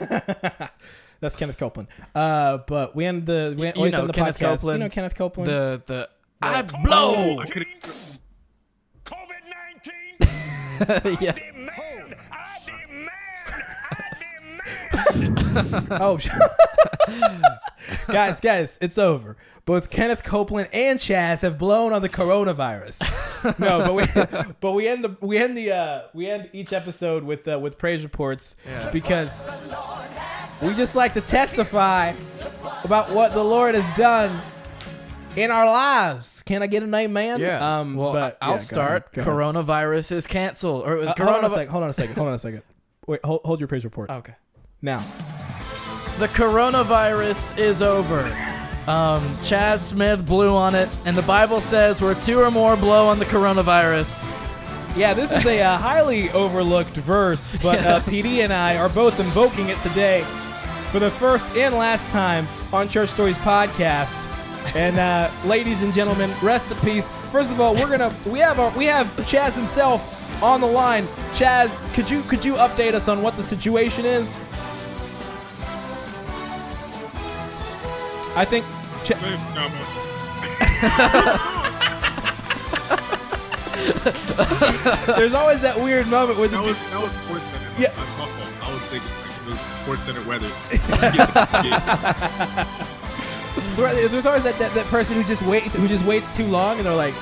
That's Kenneth Copeland. But we end the always end the Kenneth podcast. Copeland, Kenneth Copeland. The I blow. I could've- COVID-19. Yeah. I demand. Oh, guys, it's over. Both Kenneth Copeland and Chaz have blown on the coronavirus. No, but we end each episode with praise reports because we just like to testify about what the Lord has done in our lives. Can I get an amen? Yeah. Well, but I'll start. Go ahead. Coronavirus is canceled, or it was Hold on a second. Wait, hold your praise report. Okay. Now. The coronavirus is over. Chaz Smith blew on it, and the Bible says where two or more blow on the coronavirus. Yeah, this is a highly overlooked verse, but PD and I are both invoking it today for the first and last time on Church Stories podcast. And ladies and gentlemen, rest in peace. First of all, we have Chaz himself on the line. Chaz, could you update us on what the situation is? I think. There's always that weird moment where that was Sports Center. Yeah. That's my fault. I was thinking like it was Sports Center weather. So there's always that person who just waits too long, and they're like.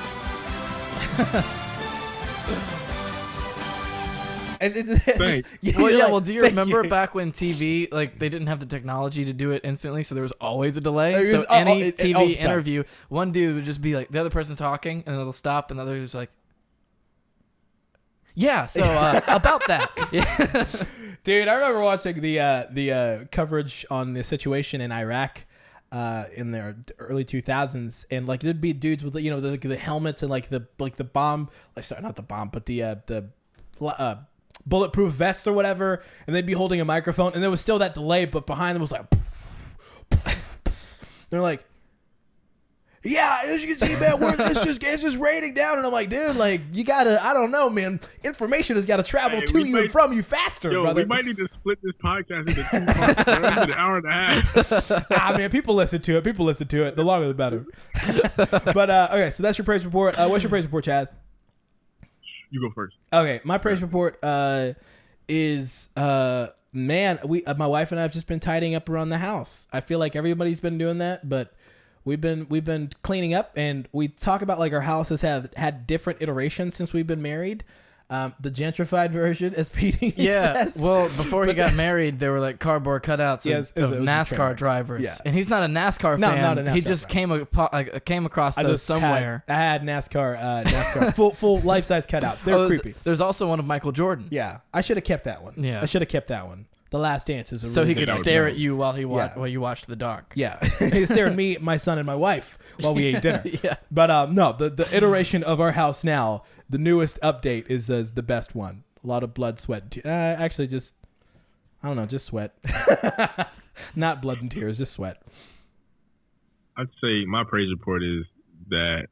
Thanks. Well, do you remember back when TV, like, they didn't have the technology to do it instantly, so there was always a delay? So any TV interview, one dude would just be like, the other person's talking, and it'll stop, and the other dude's like, yeah, so about that. Yeah. Dude, I remember watching the coverage on the situation in Iraq in the early 2000s, and like there'd be dudes with the helmets and like the bomb, like sorry, not the bomb, but the bulletproof vests or whatever, and they'd be holding a microphone, and there was still that delay, but behind them was like they're like, yeah, as you can see, man, it's just raining down, and I'm like, dude, like you gotta, I don't know, man, information has got to travel to you and from you faster, brother. We might need to split this podcast into 2 parts, an hour and a half. Man, people listen to it. The longer the better. But okay, so that's your praise report. What's your praise report, Chaz? You go first. Okay, my praise report is man, my wife and I have just been tidying up around the house. I feel like everybody's been doing that, but we've been cleaning up, and we talk about like our house has had different iterations since we've been married. The gentrified version, as PD says. Well, before he got married, there were like cardboard cutouts of it was a NASCAR trailer. drivers. Yeah. And he's not a NASCAR No, fan. not a NASCAR he just fan. came across those somewhere. I had NASCAR full life size cutouts. They're creepy. There's also one of Michael Jordan. Yeah, I should have kept that one. Yeah. I should have kept that one. The Last Dance is a So really he good could one. stare at you while you watched The Dark. Yeah, he stared at me, my son, and my wife while we ate dinner. Yeah. But no, the iteration of our house now, the newest update is the best one. A lot of blood, sweat, and tears. Actually, just I don't know, just sweat. Not blood and tears, just sweat. I'd say my praise report is that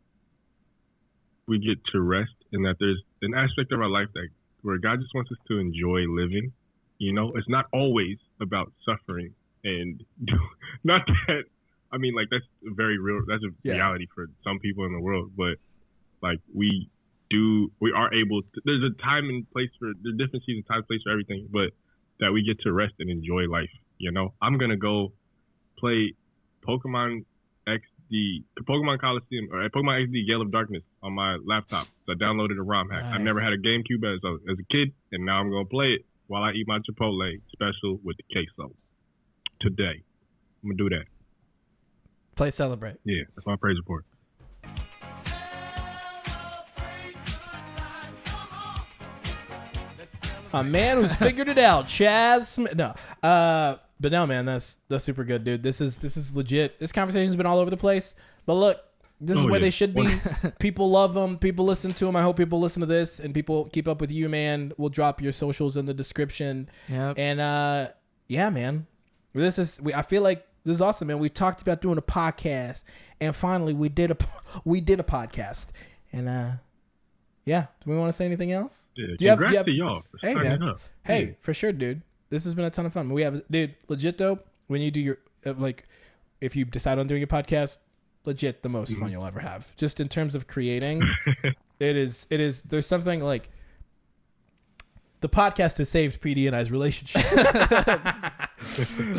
we get to rest, and that there's an aspect of our life that where God just wants us to enjoy living. You know, it's not always about suffering, and not that. I mean, like that's very real. That's a reality for some people in the world, but like we are able to, there's a time and place for the different seasons, time and place for everything, but that we get to rest and enjoy life. You know, I'm gonna go play Pokemon Coliseum or Pokemon XD Gale of Darkness on my laptop. So I downloaded a ROM hack. Nice. I never had a GameCube as a kid, and now I'm gonna play it while I eat my Chipotle special with the queso. Today, I'm gonna do that. Play Celebrate. Yeah, that's my praise report. A man who's figured it out, Chaz Smith. No, but no, man, that's super good, dude. This is legit. This conversation's been all over the place, but look, this is where they should be. People love them. People listen to them. I hope people listen to this and people keep up with you, man. We'll drop your socials in the description. Yep. And yeah, man, I feel like this is awesome, man. We talked about doing a podcast, and finally we did a podcast, and yeah. Do we want to say anything else? Yeah, congrats to y'all. Hey, man. Hey, for sure, dude. This has been a ton of fun. Dude, legit though, when you do your, if you decide on doing a podcast, legit the most fun you'll ever have. Just in terms of creating, it is, there's something like, the podcast has saved PD and I's relationship.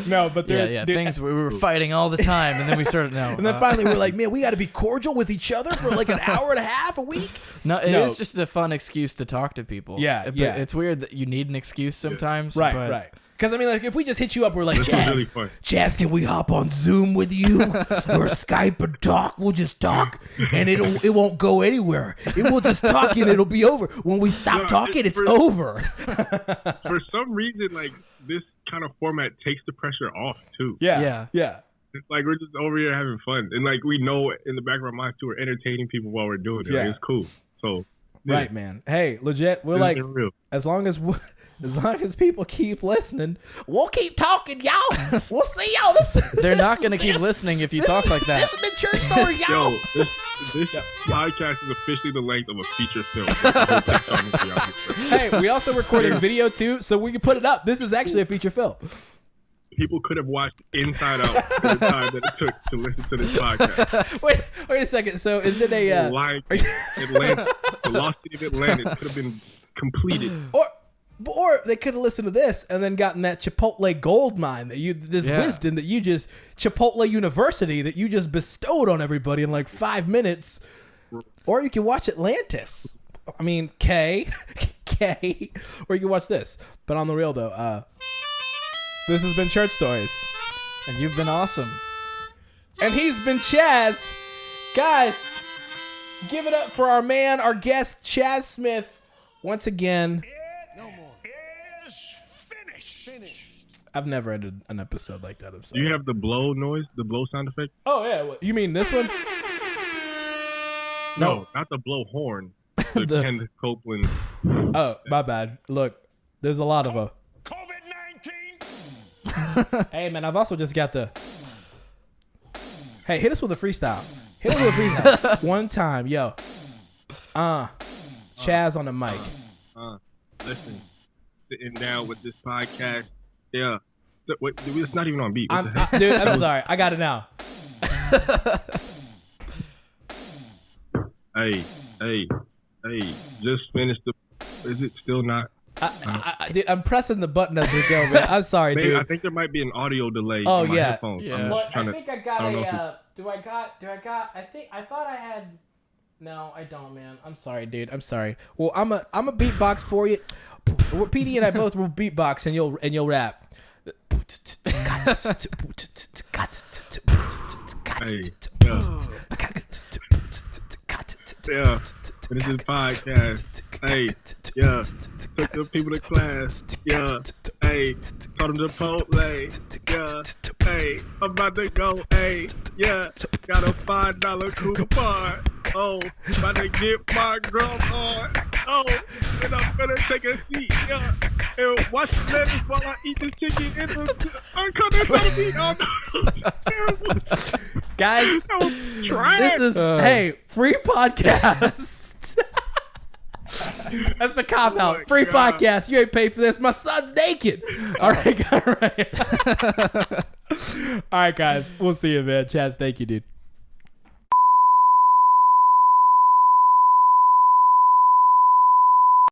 No, but there's dude, things we were fighting all the time, and then we started and then finally we're like, man, we got to be cordial with each other for like an hour and a half a week. No, it's just a fun excuse to talk to people. Yeah. It's weird that you need an excuse sometimes. Right. Because I mean, like, if we just hit you up, we're like, really Chaz, can we hop on Zoom with you or Skype and talk? We'll just talk, and it won't go anywhere. It will just talk, and it'll be over. When we stop talking, it's over. For some reason, like, this kind of format takes the pressure off too. Yeah. It's like we're just over here having fun, and like we know in the back of our minds too, we're entertaining people while we're doing it. Yeah. Like, it's cool. So right, man. Hey, legit, we're like, as long as people keep listening, we'll keep talking, y'all. We'll see y'all. They're not going to keep listening if you talk like that. This has been Church Story, y'all. Yo, this podcast is officially the length of a feature film. Hey, we also recorded video too, so we can put it up. This is actually a feature film. People could have watched Inside Out for the time that it took to listen to this podcast. Wait a second. So is it a Atlanta, the Lost City of Atlanta could have been completed. Or they could have listened to this and then gotten that Chipotle gold mine wisdom that you just, Chipotle University that you just bestowed on everybody in like 5 minutes. Or you can watch Atlantis. I mean, K, or you can watch this. But on the real though, this has been Church Stories. And you've been awesome. And he's been Chaz. Guys, give it up for our guest, Chaz Smith. Once again. I've never ended an episode like that. Do you have the blow noise, the blow sound effect? Oh, yeah. You mean this one? No, not the blow horn. The Kenneth Copeland. Oh, my bad. Look, there's a lot of them. COVID-19. Hey, man, I've also just got the... Hey, hit us with a freestyle. Hit us with a freestyle. One time, yo. Chaz on the mic. Listen, sitting down with this podcast. Yeah. Wait, it's not even on beat. Dude, I'm sorry. I got it now. Hey. Just finished the... Is it still not? Dude, I'm pressing the button as we go, man. I'm sorry, dude. I think there might be an audio delay on my yeah. headphones. Yeah. Look, I think I got I thought I had... No, I don't, man. I'm sorry, dude. I'm sorry. Well, I'm a beatbox for you. PD and I both will beatbox, and you'll rap. Hey, yeah. This is podcast. Hey, yeah. Took the people to class. Yeah. Hey, taught them Chipotle. Yeah. Hey, I'm about to go. Hey, yeah. Got a $5 coupon. Oh, about to get my drum on. Oh, and I'm gonna take a seat. Yeah. And watch the lettuce while I eat the chicken in the uncut meat. Guys, this is free podcast. That's the cop out. Free podcast. You ain't paid for this. My son's naked. All right, all right. All right, guys. We'll see you, man. Chaz, thank you, dude.